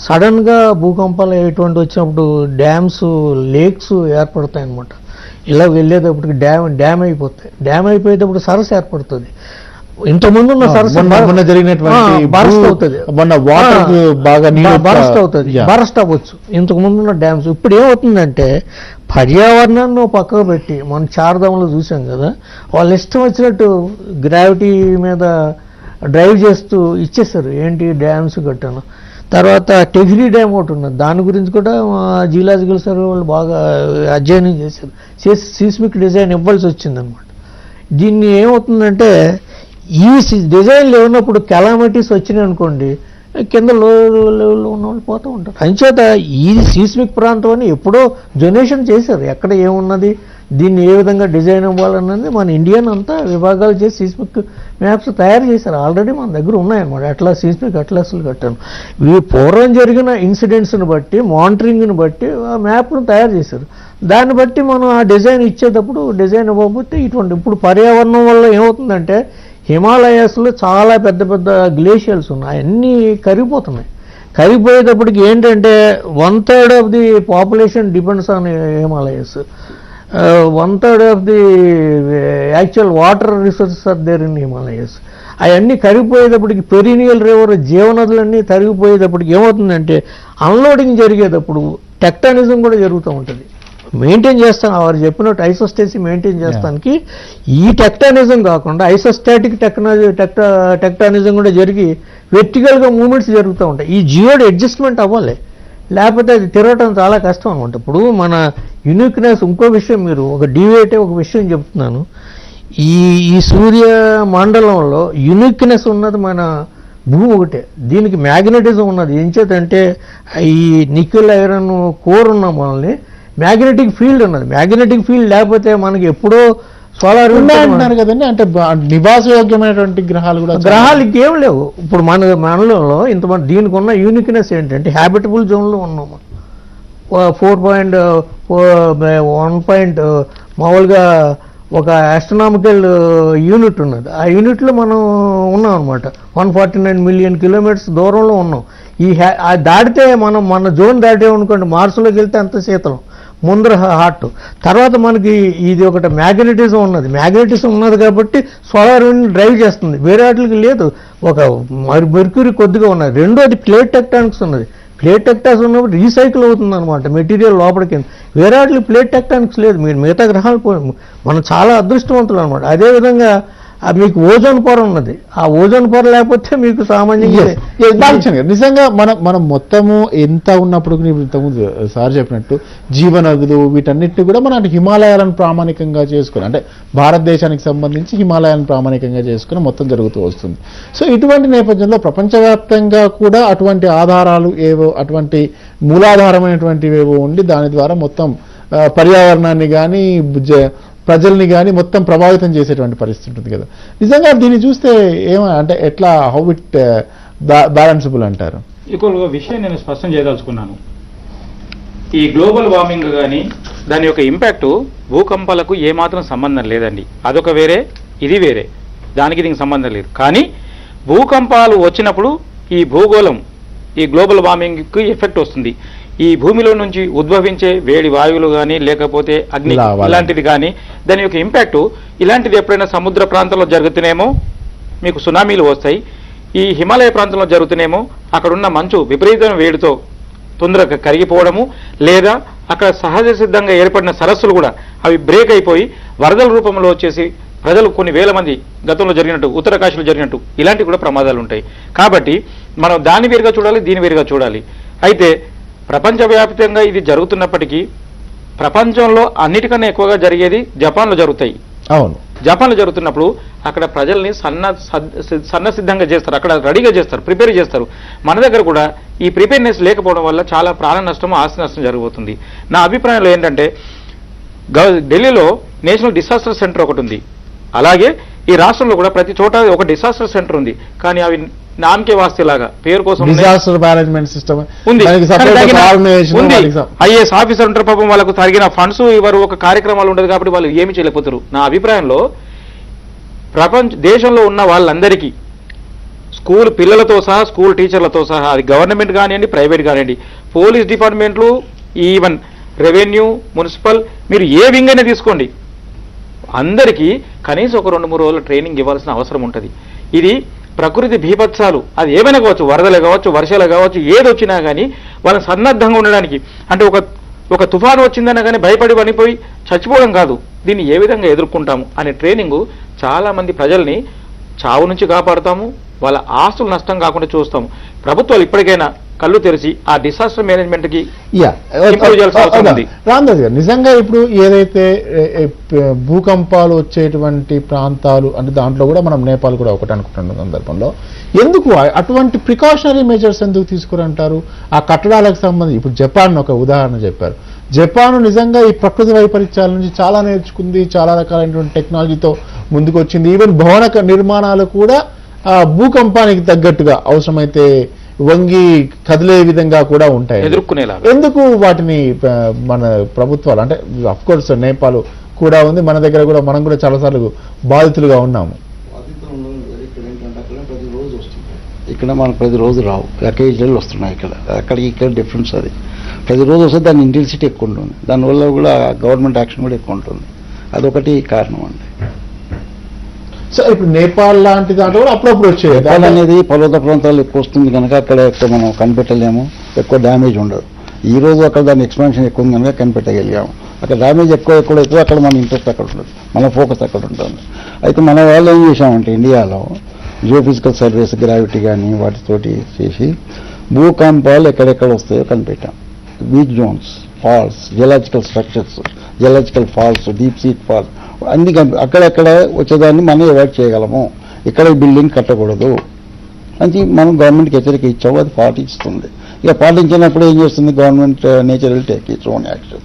సడన్గా భూకంపాలు ఎటువంటి వచ్చినప్పుడు డ్యామ్స్, లేక్స్ ఏర్పడతాయి అన్నమాట. ఇలా వెళ్ళేటప్పటికి డ్యామ్ అయిపోతాయి. డ్యామ్ అయిపోయేటప్పుడు సరస్సు ఏర్పడుతుంది. ఇంతకుముందు ఉన్న సరస్సు బరస్ట్ అవుతుంది, బరస్ట్ అవ్వచ్చు ఇంతకు ముందున్న డ్యామ్స్. ఇప్పుడు ఏమవుతుందంటే పర్యావరణాన్ని పక్కకు పెట్టి మనం చారధామంలో చూసాం కదా, వాళ్ళు ఇష్టం వచ్చినట్టు గ్రావిటీ మీద డ్రైవ్ చేస్తూ ఇచ్చేస్తారు. ఏంటి డ్యామ్స్ కట్టాను. తర్వాత టెహ్రీ డ్యామ్ ఒకటి ఉన్నది, దాని గురించి కూడా జియోలాజికల్ సర్వే వాళ్ళు బాగా అధ్యయనం చేశారు. చేసి సీస్మిక్ డిజైన్ ఇవ్వాల్సి వచ్చిందనమాట. దీన్ని ఏమవుతుందంటే ఈ డిజైన్లు ఏమన్నప్పుడు కెలామిటీస్ వచ్చినాయి అనుకోండి, కింద లో లెవెల్లో ఉన్న వాళ్ళు పోతూ ఉంటారు. అంచేత ఈ సీస్మిక్ ప్రాంతం అని ఎప్పుడో డొనేషన్ చేశారు. ఎక్కడ ఏమున్నది, దీన్ని ఏ విధంగా డిజైన్ ఇవ్వాలన్నది మన ఇండియన్ అంతా విభాగాలు చేసి సీస్మిక్ మ్యాప్స్ తయారు చేశారు. ఆల్రెడీ మన దగ్గర ఉన్నాయన్నమాట. సీస్మిక్ అట్లాస్లు కట్టాను. ఈ పూర్వం జరిగిన ఇన్సిడెంట్స్ని బట్టి, మానిటరింగ్ని బట్టి ఆ మ్యాప్ను తయారు చేశారు. దాన్ని బట్టి మనం ఆ డిజైన్ ఇచ్చేటప్పుడు డిజైన్ ఇవ్వకపోతే ఇటువంటి ఇప్పుడు పర్యావరణం వల్ల ఏమవుతుందంటే హిమాలయాస్లో చాలా పెద్ద పెద్ద గ్లేషియర్స్ ఉన్నాయి, అన్నీ కరిగిపోతున్నాయి. కరిగిపోయేటప్పటికి ఏంటంటే 1/3 of the population depends on Himalayas. 1/3 of the actual water resources are there in Himalayas. అవన్నీ కరిగిపోయేటప్పటికి పెరినియల్ రివర్ జీవనదులన్నీ కరిగిపోయేటప్పటికి ఏమవుతుందంటే అన్లోడింగ్ జరిగేటప్పుడు టెక్టానిజం కూడా జరుగుతూ ఉంటుంది. మెయింటైన్ చేస్తాను వారు చెప్పినట్టు ఐసోస్టేసి మెయింటైన్ చేస్తానికి ఈ టెక్టానిజం కాకుండా ఐసోస్టాటిక్ టెక్టానిజం కూడా జరిగి వెర్టికల్గా మూమెంట్స్ జరుగుతూ ఉంటాయి. ఈ జియోడ్ అడ్జస్ట్మెంట్ అవ్వాలి, లేకపోతే అది తిరగటం చాలా కష్టం అనమాట. ఇప్పుడు మన యూనిక్నెస్ ఇంకో విషయం, మీరు ఒక డివేటే ఒక విషయం చెప్తున్నాను. ఈ సూర్య మండలంలో యూనిక్నెస్ ఉన్నది మన భూమి ఒకటే. దీనికి మ్యాగ్నెటిజం ఉన్నది. ఏం చేతంటే ఈ నికెల్ ఐరన్ కోర్ ఉన్న మనల్ని మ్యాగ్నెటిక్ ఫీల్డ్ ఉన్నది. మ్యాగ్నెటిక్ ఫీల్డ్ లేకపోతే మనకి ఎప్పుడో సోలార్ అంటున్నారు కదండి, అంటే నివాసయోగ్యమైనటువంటి గ్రహాలు ఇంకేం లేవు. ఇప్పుడు మన మండలంలో ఇంతమంది దీనికి ఉన్న యూనిక్నెస్ ఏంటంటే హ్యాబిటబుల్ జోన్లో ఉన్నాము. 4.1 మామూలుగా ఒక ఆస్ట్రనామికల్ యూనిట్ ఉన్నది. ఆ యూనిట్లో మనం ఉన్నాం అనమాట. 149 మిలియన్ కిలోమీటర్స్ దూరంలో ఉన్నాం. దాటితే మనం మన జోన్ దాటేమనుకోండి, మార్సులోకి వెళ్తే అంత శీతలం, ముందర హాట్. తర్వాత మనకి ఇది ఒకటి మ్యాగ్నెటిజం ఉన్నది. మ్యాగ్నెటిజం ఉన్నది కాబట్టి సోలార్ విండ్ డ్రైవ్ చేస్తుంది. వేరే వాటికి లేదు. ఒక మెర్క్యూరీ కొద్దిగా ఉన్నది. రెండోది ప్లేట్ టెక్టానిక్స్ ఉన్నది. ప్లేట్ టెక్టానిక్స్ ఉన్నప్పుడు రీసైకిల్ అవుతుంది అనమాట మెటీరియల్ లోపలికి. వేరే వాటికి ప్లేట్ టెక్టానిక్స్ లేదు. మీరు మిగతా గ్రహాలు మనం చాలా అదృష్టవంతులు అనమాట. అదేవిధంగా మీకు ఓజోన్ పొర ఉన్నది, ఆ ఓజోన్ పొర లేకపోతే మీకు సామాన్యంగా నిజంగా మనం మొత్తము ఎంత ఉన్నప్పుడు ఇంతకుముందు సార్ చెప్పినట్టు జీవనదులు వీటన్నిటిని కూడా మనం హిమాలయాలను ప్రామాణికంగా చేసుకుని, అంటే భారతదేశానికి సంబంధించి హిమాలయాలను ప్రామాణికంగా చేసుకుని మొత్తం జరుగుతూ వస్తుంది. సో ఇటువంటి నేపథ్యంలో ప్రపంచవ్యాప్తంగా కూడా అటువంటి ఆధారాలు ఏవో, అటువంటి మూలాధారమైనటువంటివి ఏవో ఉండి దాని ద్వారా మొత్తం పర్యావరణాన్ని కానీ ప్రజల్ని కానీ మొత్తం ప్రభావితం చేసేటువంటి పరిస్థితి ఉంటుంది కదా. నిజంగా దీన్ని చూస్తే అంటే ఎట్లా, హౌ ఇట్ బ్యాలెన్సబుల్ అంటారు? ఇంకొక విషయం నేను స్పష్టం చేయదలుచుకున్నాను. ఈ గ్లోబల్ వార్మింగ్ కానీ దాని యొక్క ఇంపాక్ట్ భూకంపాలకు ఏమాత్రం సంబంధం లేదండి. అదొక వేరే, ఇది వేరే, దానికి దీనికి సంబంధం లేదు. కానీ భూకంపాలు వచ్చినప్పుడు ఈ భూగోళం, ఈ గ్లోబల్ వార్మింగ్కి ఎఫెక్ట్ వస్తుంది. ఈ భూమిలో నుంచి ఉద్భవించే వేడి వాయువులు కానీ లేకపోతే అగ్ని ఇలాంటిది కానీ దాని యొక్క ఇంపాక్ట్ ఇలాంటిది ఎప్పుడైనా సముద్ర ప్రాంతంలో జరుగుతూనేమో మీకు సునామీలు వస్తాయి. ఈ హిమాలయ ప్రాంతంలో జరుగుతూనేమో అక్కడున్న మంచు విపరీతమైన వేడితో తొందరగా కరిగిపోవడము, లేదా అక్కడ సహజ సిద్ధంగా ఏర్పడిన సరస్సులు కూడా అవి బ్రేక్ అయిపోయి వరదల రూపంలో వచ్చేసి ప్రజలు కొన్ని వేల మంది గతంలో జరిగినట్టు, ఉత్తరకాశీలో జరిగినట్టు ఇలాంటివి కూడా ప్రమాదాలు ఉంటాయి. కాబట్టి మనం దాన్ని వేరుగా చూడాలి, దీని వేరుగా చూడాలి. అయితే ప్రపంచవ్యాప్తంగా ఇది జరుగుతున్నప్పటికీ ప్రపంచంలో అన్నిటికన్నా ఎక్కువగా జరిగేది జపాన్లో జరుగుతాయి. అవును, జపాన్లో జరుగుతున్నప్పుడు అక్కడ ప్రజల్ని సన్నసిద్ధంగా చేస్తారు, అక్కడ రెడీగా చేస్తారు, ప్రిపేర్ చేస్తారు. మన దగ్గర కూడా ఈ ప్రిపేర్నెస్ లేకపోవడం వల్ల చాలా ప్రాణ నష్టం, ఆస్తి నష్టం జరుగుతుంది. నా అభిప్రాయంలో ఏంటంటే ఢిల్లీలో నేషనల్ డిసాస్టర్ సెంటర్ ఒకటి ఉంది, అలాగే ఈ రాష్ట్రంలో కూడా ప్రతి చోట ఒక డిసాస్టర్ సెంటర్ ఉంది. కానీ అవి నామకే వాస్తే లాగా పేరు కోసం డిజాస్టర్ మేనేజ్మెంట్ సిస్టమ్ ఉంది. ఐఏఎస్ ఆఫీసర్ ఉంటారు, పాపం వాళ్ళకు తగిన ఫండ్స్ ఇవ్వరు, ఒక కార్యక్రమాలు ఉండదు కాబట్టి వాళ్ళు ఏమి చేయలేకపోతారు. నా అభిప్రాయంలో దేశంలో ఉన్న వాళ్ళందరికీ స్కూల్ పిల్లలతో సహా, స్కూల్ టీచర్లతో సహా, అది గవర్నమెంట్ కానివ్వండి, ప్రైవేట్ కానివ్వండి, పోలీస్ డిపార్ట్మెంట్లు, ఈవెన్ రెవెన్యూ, మున్సిపల్, మీరు ఏ వింగ్ అయినా తీసుకోండి, అందరికీ కనీసం ఒక 2-3 రోజుల ట్రైనింగ్ ఇవ్వాల్సిన అవసరం ఉంటుంది. ఇది ప్రకృతి బీభత్సాలు అది ఏమైనా కావచ్చు, వరదలు కావచ్చు, వర్షాలు కావచ్చు, ఏది వచ్చినా కానీ వాళ్ళని సన్నద్ధంగా ఉండడానికి, అంటే ఒక తుఫాను వచ్చిందన్నా కానీ భయపడి వణిపోయి చచ్చిపోవడం కాదు, దీన్ని ఏ విధంగా ఎదుర్కొంటాము అనే ట్రైనింగ్ చాలా మంది ప్రజల్ని చావు నుంచి కాపాడుతాము, వాళ్ళ ఆస్తులు నష్టం కాకుండా చూస్తాము. ప్రభుత్వాలు ఇప్పటికైనా కళ్ళు తెరిచి ఆ డిసాస్టర్ మేనేజ్మెంట్ కి రామ్దాస్ గారు, నిజంగా ఇప్పుడు ఏదైతే భూకంపాలు వచ్చేటువంటి ప్రాంతాలు అంటే దాంట్లో కూడా మనం నేపాల్ కూడా ఒకటి అనుకుంటున్న సందర్భంలో ఎందుకు అటువంటి ప్రికాషనరీ మెజర్స్ ఎందుకు తీసుకురంటారు? ఆ కట్టడాలకు సంబంధించి ఇప్పుడు జపాన్ ఒక ఉదాహరణ చెప్పారు. జపాన్ నిజంగా ఈ ప్రకృతి వైపరీత్యాల నుంచి చాలా నేర్చుకుంది, చాలా రకాలైనటువంటి టెక్నాలజీతో ముందుకు వచ్చింది. ఈవెన్ భవన నిర్మాణాలు కూడా భూకంపానికి తగ్గట్టుగా అవసరమైతే వంగి కదిలే విధంగా కూడా ఉంటాయి, ఎదుర్కొనేలా. ఎందుకు వాటిని మన ప్రభుత్వాలు, అంటే అఫ్ కోర్స్ నేపాల్ కూడా ఉంది, మన దగ్గర కూడా మనం కూడా చాలాసార్లు బాధితులుగా ఉన్నాము. ఇక్కడ మనకు ప్రతిరోజు రావు, అకేజనల్ వస్తున్నాయి. ఇక్కడ డిఫరెన్స్ అది ప్రతిరోజు వస్తే దాని ఇంటెన్సిటీ ఎక్కువ ఉంటుంది, దానివల్ల కూడా గవర్నమెంట్ యాక్షన్ కూడా ఎక్కువ ఉంటుంది. అదొకటి కారణం అండి. సో ఇప్పుడు నేపాల్ లాంటి దాంట్లో కూడా అప్పుడప్పుడు వచ్చేది. నేపాల్ అనేది పర్వత ప్రాంతాలు ఎక్కువ వస్తుంది కనుక అక్కడ ఎక్కువ మనం కనిపెట్టలేము, ఎక్కువ డ్యామేజ్ ఉండదు. ఈ రోజు అక్కడ దాని ఎక్స్పాన్షన్ ఎక్కువ ఉంది కనుక కనిపెట్టగలిగాము. అక్కడ డ్యామేజ్ ఎక్కువ అక్కడ మన ఇంట్రెస్ట్ అక్కడ ఉంటుంది, మన ఫోకస్ అక్కడ ఉంటుంది. అయితే మన వాళ్ళు ఏం చేశామంటే ఇండియాలో జియోఫిజికల్ సర్వేస్, గ్రావిటీ కానీ వాటితోటి చేసి భూకంపాలు ఎక్కడెక్కడ వస్తాయో కనిపెట్టాం. Weak zones, faults, geological structures, geological faults, deep seat faults అన్ని అక్కడెక్కడ వచ్చేదాన్ని మనం అవాయిడ్ చేయగలము, ఇక్కడ బిల్డింగ్ కట్టకూడదు అని మనం గవర్నమెంట్కి హెచ్చరిక ఇచ్చాము. అది పాటిస్తుంది. ఇక పాటించినప్పుడు ఏం చేస్తుంది government, nature will take its own action.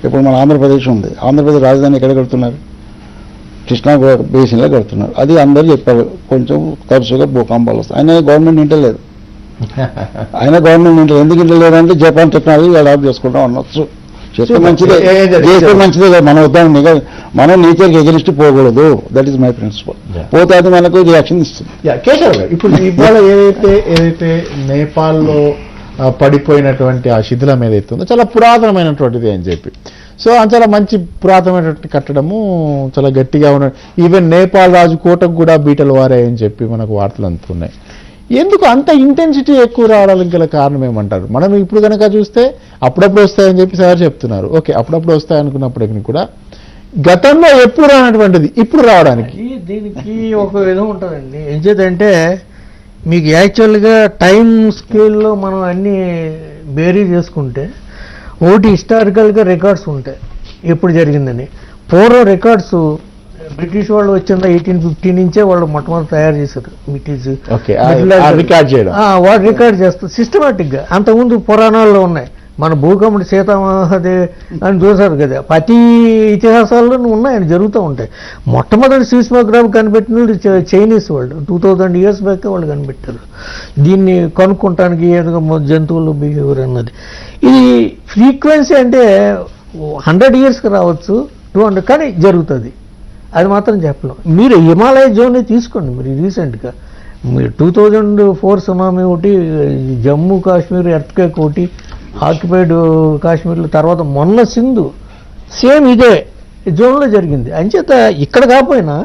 ఇప్పుడు మన ఆంధ్రప్రదేశ్ ఉంది, ఆంధ్రప్రదేశ్ రాజధాని ఎక్కడ కడుతున్నారు? కృష్ణా బేసిన్లో కడుతున్నారు. అది అందరూ చెప్పారు కొంచెం తరచుగా భూకంపాలు వస్తాయి. అయినా గవర్నమెంట్ ఇంటలేదు, ఎందుకు ఇంటలేదు అంటే జపాన్ టెక్నాలజీ అడాప్ట్ చేసుకుంటాం అనొచ్చు. చేస్తే మంచిదే, మనం వద్దాం. మనం నేచర్కి ఎగనిస్ట్ పోకూడదు. That is my principle. పోతే అది మనకు రియాక్షన్ ఇస్తుంది. కేశవ్ గారు, ఇప్పుడు ఇవాళ ఏదైతే నేపాల్లో పడిపోయినటువంటి ఆ శిథిలం ఏదైతే ఉందో చాలా పురాతనమైనటువంటిది అని చెప్పి, సో చాలా మంచి పురాతనమైనటువంటి కట్టడము, చాలా గట్టిగా ఉన్న, ఈవెన్ నేపాల్ రాజు కోటకు కూడా బీటలు వారాయని చెప్పి మనకు వార్తలు అందుతున్నాయి. ఎందుకు అంత ఇంటెన్సిటీ ఎక్కువ రావడానికి గల కారణం ఏమంటారు? మనం ఇప్పుడు కనుక చూస్తే అప్పుడప్పుడు వస్తాయని చెప్పి సార్ చెప్తున్నారు. ఓకే, అప్పుడప్పుడు వస్తాయనుకున్నప్పటికీ కూడా గతంలో ఎప్పుడు రానటువంటిది ఇప్పుడు రావడానికి దీనికి ఒక విధం ఉంటుందండి. ఏం చేద్దంటే మీకు యాక్చువల్గా టైం స్కేల్లో మనం అన్ని బేరీ చేసుకుంటే ఒకటి హిస్టారికల్గా రికార్డ్స్ ఉంటాయి ఎప్పుడు జరిగిందని. పూర్వ రికార్డ్స్ బ్రిటిష్ వాళ్ళు వచ్చిందా 1850 నుంచే వాళ్ళు మొట్టమొదటి తయారు చేశారు. రికార్డ్ చేయడం వాళ్ళు రికార్డ్ చేస్తారు సిస్టమేటిక్గా. అంతకుముందు పురాణాల్లో ఉన్నాయి. మన భూకంపుడు సీతామహదే అని చూసారు కదా, ప్రతి ఇతిహాసాల్లోనూ ఉన్నాయని జరుగుతూ ఉంటాయి. మొట్టమొదటి సీస్మోగ్రాఫ్ కనిపెట్టిన చైనీస్ వాళ్ళు 2000 years బ్యాక్ వాళ్ళు కనిపెట్టారు. దీన్ని కనుక్కుంటానికి ఏదో జంతువులు బిహేవియర్ అన్నది. ఇది ఫ్రీక్వెన్సీ అంటే 100 yearsకి రావచ్చు, 200, కానీ జరుగుతుంది. అది మాత్రం చెప్పలేం. మీరు హిమాలయ జోన్ని తీసుకోండి. మీరు రీసెంట్గా మీరు 2004 సునామీ ఒకటి, జమ్మూ కాశ్మీర్ ఎర్త్క్వేక్ ఒకటి, ఆక్యుపైడ్ కాశ్మీర్లో, తర్వాత మొన్న సింధు సేమ్ ఇదే జోన్లో జరిగింది. అంచేత ఇక్కడ కాకపోయినా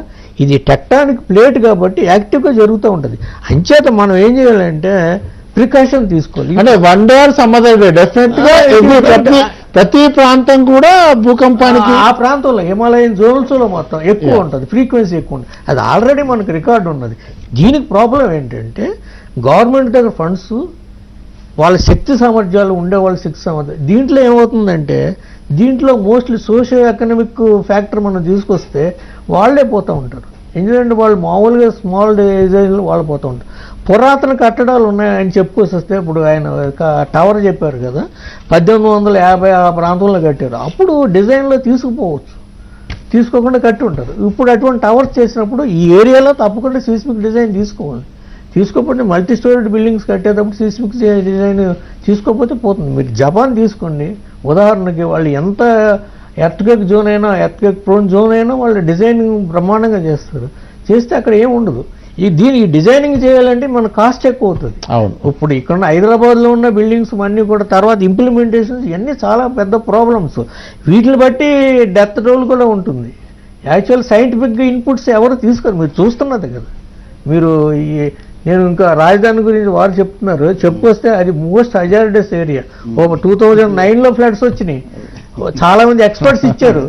ఇది టెక్టానిక్ ప్లేట్ కాబట్టి యాక్టివ్గా జరుగుతూ ఉంటుంది. అంచేత మనం ఏం చేయాలంటే ప్రికాషన్ తీసుకోవాలి. అంటే 1 day or some other day definite గా ప్రతి ప్రాంతం కూడా భూకంపానికి ఆ ప్రాంతంలో హిమాలయన్ జోన్స్లో మొత్తం ఎక్కువ ఉంటుంది, ఫ్రీక్వెన్సీ ఎక్కువ ఉంటుంది. అది ఆల్రెడీ మనకు రికార్డు ఉన్నది. దీనికి ప్రాబ్లం ఏంటంటే గవర్నమెంట్ దగ్గర ఫండ్స్, వాళ్ళ శక్తి సామర్థ్యాలు ఉండే వాళ్ళ శక్తి సామర్థ్యం. దీంట్లో ఏమవుతుందంటే దీంట్లో మోస్ట్లీ సోషియో ఎకనామిక్ ఫ్యాక్టర్ మనం తీసుకొస్తే వాళ్ళే పోతూ ఉంటారు. ఎందుకంటే వాళ్ళు మామూలుగా స్మాల్ డిజైన్లు వాళ్ళు పోతూ ఉంటారు. పురాతన కట్టడాలు ఉన్నాయని చెప్పుకొసి వస్తే ఇప్పుడు ఆయన టవర్ చెప్పారు కదా 1850 ఆ ప్రాంతంలో కట్టారు. అప్పుడు డిజైన్లో తీసుకుపోవచ్చు, తీసుకోకుండా కట్టి ఉంటారు. ఇప్పుడు అటువంటి టవర్స్ చేసినప్పుడు ఈ ఏరియాలో తప్పకుండా సీస్మిక్ డిజైన్ తీసుకోవాలి. తీసుకోకపోతే మల్టీ స్టోరీడ్ బిల్డింగ్స్ కట్టేటప్పుడు సీస్మిక్ డిజైన్ తీసుకోకపోతే పోతుంది. మీరు జపాన్ తీసుకోండి ఉదాహరణకి, వాళ్ళు ఎంత ఎర్త్క్వేక్ జోన్ అయినా, ఎర్త్క్వేక్ ప్రోన్ జోన్ అయినా వాళ్ళు డిజైనింగ్ బ్రహ్మాండంగా చేస్తారు. చేస్తే అక్కడ ఏం ఉండదు. దీనికి డిజైనింగ్ చేయాలంటే మన కాస్ట్ ఎక్కువ అవుతుంది. ఇప్పుడు ఇక్కడ హైదరాబాద్లో ఉన్న బిల్డింగ్స్ అన్నీ కూడా తర్వాత ఇంప్లిమెంటేషన్స్ ఇవన్నీ చాలా పెద్ద ప్రాబ్లమ్స్. వీటిని బట్టి డెత్ రోల్ కూడా ఉంటుంది. యాక్చువల్ సైంటిఫిక్ ఇన్పుట్స్ ఎవరు తీసుకోరు. మీరు చూస్తున్నది కదా. మీరు నేను ఇంకా రాజధాని గురించి వారు చెప్తున్నారు, చెప్పుకొస్తే అది మోస్ట్ హజార్డస్ ఏరియా. 2009లో ఫ్లడ్స్ వచ్చినాయి. చాలామంది ఎక్స్పర్ట్స్ ఇచ్చారు.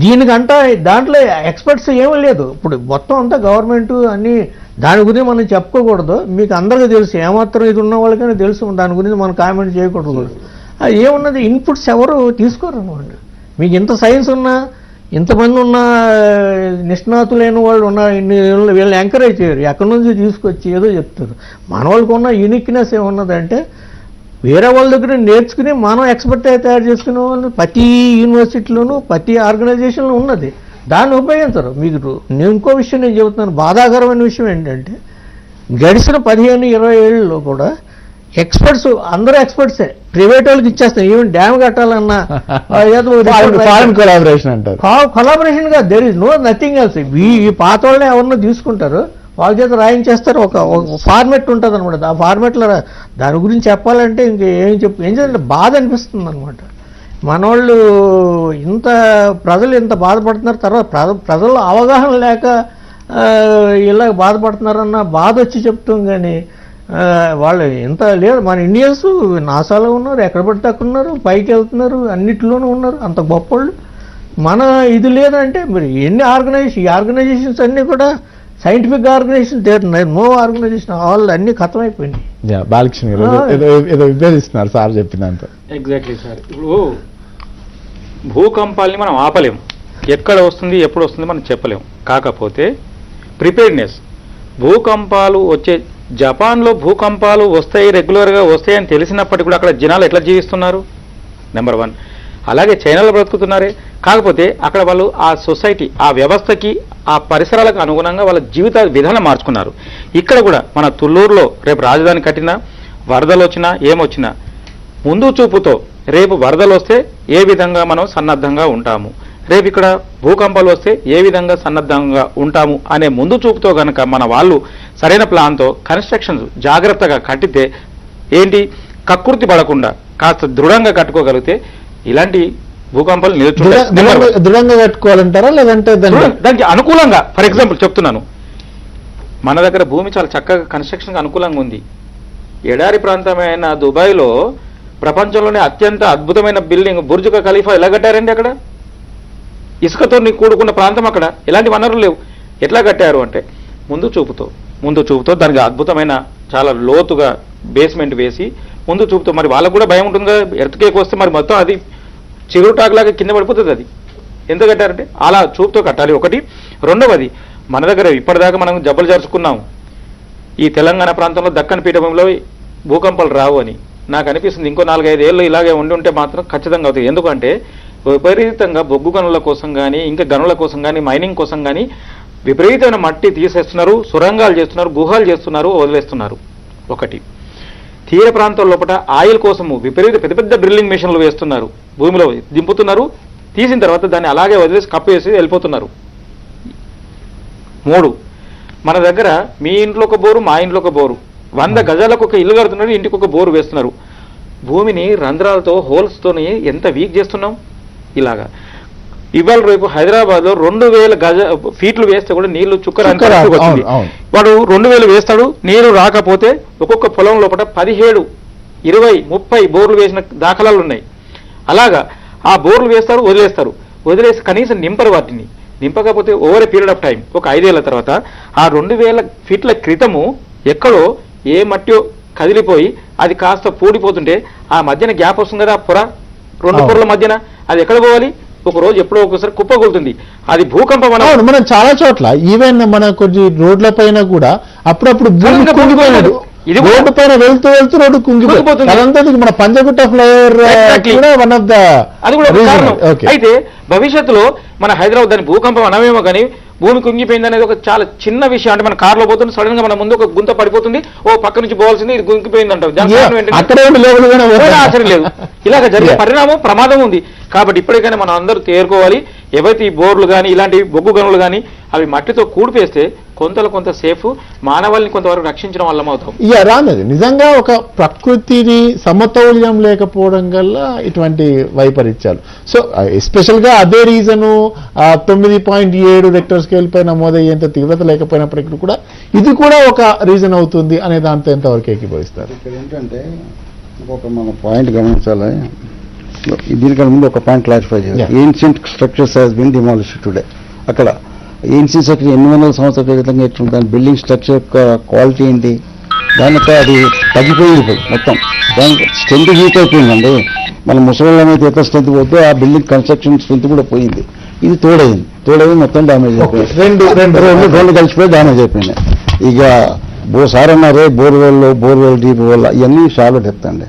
దీనికంటే దాంట్లో ఎక్స్పర్ట్స్ ఏమీ లేదు. ఇప్పుడు మొత్తం అంతా గవర్నమెంట్ అన్నీ దాని గురించి మనం చెప్పుకోకూడదు. మీకు అందరికీ తెలుసు, ఏమాత్రం ఇది ఉన్న వాళ్ళకైనా తెలుసు. దాని గురించి మనం కామెంట్ చేయకూడదు. అది ఏమున్నది, ఇన్పుట్స్ ఎవరు తీసుకోరు అన్నమాట. మీకు ఇంత సైన్స్ ఉన్నా, ఇంతమంది ఉన్న నిష్ణాతులైన వాళ్ళు ఉన్న వీళ్ళని ఎంకరేజ్ చేయరు. ఎక్కడి నుంచి తీసుకొచ్చి ఏదో చెప్తారు. మన వాళ్ళకు ఉన్న యూనిక్నెస్ ఏమున్నదంటే వేరే వాళ్ళ దగ్గర నేర్చుకుని మనం ఎక్స్పర్ట్ తయారు చేసుకునే వాళ్ళు ప్రతి యూనివర్సిటీలోనూ ప్రతి ఆర్గనైజేషన్లో ఉన్నది. దాన్ని ఉపయోగించరు. మీకు నేను ఇంకో విషయం నేను చెబుతున్నాను. బాధాకరమైన విషయం ఏంటంటే గడిచిన 15-20 ఏళ్ళలో కూడా ఎక్స్పర్ట్స్ అందరూ ఎక్స్పర్ట్సే ప్రైవేట్ వాళ్ళకి ఇచ్చేస్తాం. ఈవెన్ డ్యామ్ కట్టాలన్నా కొలాబరేషన్ అంటారు. కొలాబరేషన్ గా there is no nothing else. ఈ పాత వాళ్ళని ఎవరినో తీసుకుంటారు, వాళ్ళ చేత రాయించేస్తారు. ఒక ఫార్మెట్ ఉంటుంది అనమాట. ఆ ఫార్మెట్లో దాని గురించి చెప్పాలంటే ఏం చేయాలంటే బాధ అనిపిస్తుంది అనమాట. మనోళ్ళు ఇంత ప్రజలు ఇంత బాధపడుతున్నారు. తర్వాత ప్రజల్లో అవగాహన లేక ఇలా బాధపడుతున్నారన్న బాధ వచ్చి చెప్తాం. కానీ వాళ్ళు ఇంత లేదు. మన ఇండియన్స్ నాసాలో ఉన్నారు, ఎక్కడ పడితే అక్కడ ఉన్నారు, పైకి వెళ్తున్నారు, అన్నిటిలోనూ ఉన్నారు, అంత గొప్పళ్ళు. మన ఇది లేదంటే మరి ఎన్ని ఆర్గనైజేషన్స్ అన్నీ కూడా scientific organisation no organisation all అన్ని ఖతమైపోయినాయి. బాలకృష్ణ ఏదో విభేదిస్తున్నారు సార్ చెప్పినంత. Exactly sir. ఇప్పుడు భూకంపాలని మనం ఆపలేం, ఎక్కడ వస్తుంది ఎప్పుడు వస్తుంది మనం చెప్పలేం. కాకపోతే ప్రిపేర్డ్నెస్, భూకంపాలు వచ్చే జపాన్లో భూకంపాలు వస్తాయి, రెగ్యులర్గా వస్తాయని తెలిసినప్పటికీ కూడా అక్కడ జనాలు ఎట్లా జీవిస్తున్నారు? నెంబర్ 1. అలాగే చైనాలో బ్రతుకుతున్నారే, కాకపోతే అక్కడ వాళ్ళు ఆ సొసైటీ, ఆ వ్యవస్థకి, ఆ పరిసరాలకు అనుగుణంగా వాళ్ళ జీవిత విధానం మార్చుకున్నారు. ఇక్కడ కూడా మన తుళ్ళూరులో రేపు రాజధాని కట్టినా, వరదలు వచ్చినా, ఏమొచ్చినా ముందు చూపుతో రేపు వరదలు వస్తే ఏ విధంగా మనం సన్నద్ధంగా ఉంటాము, రేపు ఇక్కడ భూకంపాలు వస్తే ఏ విధంగా సన్నద్ధంగా ఉంటాము అనే ముందు చూపుతో కనుక మన వాళ్ళు సరైన ప్లాన్తో కన్స్ట్రక్షన్స్ జాగ్రత్తగా కట్టితే ఏంటి, కక్కుర్తి పడకుండా కాస్త దృఢంగా కట్టుకోగలిగితే ఇలాంటి భూకంపాలు దృఢంగా కట్టుకోవాలంటారా లేదంటే దానికి అనుకూలంగా? ఫర్ ఎగ్జాంపుల్ చెప్తున్నాను, మన దగ్గర భూమి చాలా చక్కగా కన్స్ట్రక్షన్కి అనుకూలంగా ఉంది. ఎడారి ప్రాంతమైన దుబాయ్లో ప్రపంచంలోనే అత్యంత అద్భుతమైన బిల్డింగ్ బుర్జ్ ఖలీఫా ఎలా కట్టారండి? అక్కడ ఇసుకతో కూడుకున్న ప్రాంతం అక్కడ, ఎలాంటి వనరులు లేవు. ఎట్లా కట్టారు అంటే ముందు చూపుతో దానికి అద్భుతమైన చాలా లోతుగా బేస్మెంట్ వేసి ముందు చూపుతో, మరి వాళ్ళకు కూడా భయం ఉంటుంది కదా, ఎర్త్కేక్ వస్తే మరి మొత్తం అది చిగురుటాకులాగా కింద పడిపోతుంది. అది ఎంత కట్టారంటే అలా చూపుతో కట్టాలి ఒకటి. రెండవది, మన దగ్గర ఇప్పటిదాకా మనం జబ్బలు జరుచుకున్నాం ఈ తెలంగాణ ప్రాంతంలో దక్కన్ పీఠభూమిలో భూకంపాలు రావు అని. నాకు అనిపిస్తుంది ఇంకో 4-5 ఏళ్ళు ఇలాగే ఉంటే మాత్రం ఖచ్చితంగా అవుతాయి. ఎందుకంటే విపరీతంగా బొగ్గు గనుల కోసం కానీ, ఇంకా గనుల కోసం కానీ, మైనింగ్ కోసం కానీ విపరీతమైన మట్టి తీసేస్తున్నారు, సొరంగాలు చేస్తున్నారు, గుహాలు చేస్తున్నారు, వదిలేస్తున్నారు. ఒకటి, తీర ప్రాంతాల లోపల ఆయిల్ కోసము విపరీత పెద్ద పెద్ద డ్రిల్లింగ్ మిషన్లు వేస్తున్నారు, భూమిలో దింపుతున్నారు, తీసిన తర్వాత దాన్ని అలాగే వదిలేసి కప్పేసి వెళ్ళిపోతున్నారు. 3, మన దగ్గర మీ ఇంట్లో ఒక బోరు, మా ఇంట్లో ఒక బోరు, 100 గజాలకు ఒక ఇల్లు కడుతున్నారు, ఇంటికి ఒక బోరు వేస్తున్నారు. భూమిని రంధ్రాలతో హోల్స్తోని ఎంత వీక్ చేస్తున్నాం. ఇలాగా ఇవాళ రేపు హైదరాబాద్ లో 2000 ఫీట్లు వేస్తే కూడా నీళ్లు చుక్కరాని వచ్చింది. వాడు 2000 వేస్తాడు, నీరు రాకపోతే ఒక్కొక్క పొలం లోపల 17, 20, 30 బోర్లు వేసిన దాఖలాలు ఉన్నాయి. అలాగా ఆ బోర్లు వేస్తారు, వదిలేసి కనీసం నింపరు. వాటిని నింపకపోతే over a period of time ఒక 5 ఏళ్ల తర్వాత ఆ 2000 ఫీట్ల క్రితము ఎక్కడో ఏ మట్టో కదిలిపోయి అది కాస్త పూడిపోతుంటే ఆ మధ్యన గ్యాప్ వస్తుంది కదా, పొర, 2 పొరల మధ్యన, అది ఎక్కడ పోవాలి? ఒక రోజు ఎప్పుడో ఒకసారి కుప్పగొలుతుంది. అది భూకంపం. మనం చాలా చోట్ల ఈవెన్ మన కొన్ని రోడ్ల పైన కూడా అప్పుడప్పుడు కుంగిపోయినట్టు, ఇది రోడ్డు పైన వెళ్తూ రోడ్డు కుంగిపోతుంది. అదంతా మన పంజగుట్ట ఫ్లైఓవర్ కూడా వన్ ఆఫ్ ద, అది కూడా కారణం. అయితే భవిష్యత్తులో మన హైదరాబాద్ దాని భూకంపం అనవేమో కానీ భూమి కుంగిపోయింది అనేది ఒక చాలా చిన్న విషయం. అంటే మన కార్లో పోతుంది, సడన్ గా మన ముందు ఒక గుంత పడిపోతుంది, ఓ పక్క నుంచి పోవాల్సింది, ఇది కుంగిపోయింది అంటారు. ఆశ్చర్యం లేదు. ఇలాగ జరిగే పరిణామం ప్రమాదం ఉంది. కాబట్టి ఇప్పటికైనా మనం అందరూ తేరుకోవాలి. ఏవైతే ఈ బోర్లు కానీ ఇలాంటి బొగ్గు గనులు కానీ అవి మట్టితో కూడిపేస్తే కొంత సేఫ్, మానవాళిని కొంతవరకు రక్షించడం వల్ల అవుతాం. రానది నిజంగా ఒక ప్రకృతిని సమతౌల్యం లేకపోవడం వల్ల ఇటువంటి వైపరీత్యాలు. సో ఎస్పెషల్ గా అదే రీజను 9.7 రెక్టర్ స్కేల్ పై నమోదయ్యేంత తీవ్రత లేకపోయినప్పటికీ కూడా ఇది కూడా ఒక రీజన్ అవుతుంది అనే దాంతో ఎంతవరకు ఏకీభవిస్తారు? ఇక్కడ ఏంటంటే ఒక మన పాయింట్ గమనించాలి. దీనికన్నా ముందు ఒక పాయింట్ క్లారిఫై చేయాలి. Ancient structures has been demolished today. అక్కడ ఏన్షియంట్ స్ట్రక్చర్ ఎన్ని వందల సంవత్సరాల క్రితంగా ఎట్లుంది, దాని బిల్డింగ్ స్ట్రక్చర్ యొక్క క్వాలిటీ ఏంటి, దానితో అది తగ్గిపోయింది. ఇప్పుడు మొత్తం దాని స్ట్రెంత్ వీక్ అయిపోయిందండి. మన ముసలిళ్ళ మీద ఎంత స్ట్రెంత్ పోతే ఆ బిల్డింగ్ కన్స్ట్రక్షన్ స్ట్రెంత్ కూడా పోయింది. ఇది తోడైంది మొత్తం డ్యామేజ్ అయిపోయింది. రెండు కలిసిపోయి డ్యామేజ్ అయిపోయింది. ఇక సార్ అన్నారే బోర్వెల్ డీప్ వల్ల ఇవన్నీ షాలో డెప్త్ అండి.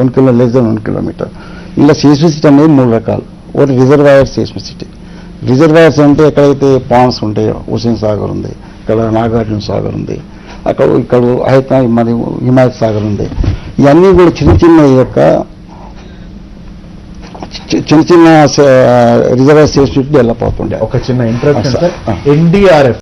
1 కిలోమీటర్ లెస్ దెన్ 1 కిలోమీటర్. ఇలా సీస్మిసిటీ అనేది 3 రకాలు. ఒకటి రిజర్వాయర్ సీస్మిసిటీ. రిజర్వాయర్స్ అంటే ఎక్కడైతే పాండ్స్ ఉంటాయో, హుసేన్ సాగర్ ఉంది, ఇక్కడ నాగార్జున సాగర్ ఉంది, ఇక్కడ మరి హిమాయత్ సాగర్ ఉంది. ఇవన్నీ కూడా చిన్న రిజర్వాయర్ సీస్మిసిటీ డెవలప్ అవుతుండే. ఒక చిన్న ఇంట్రడక్షన్, NDRF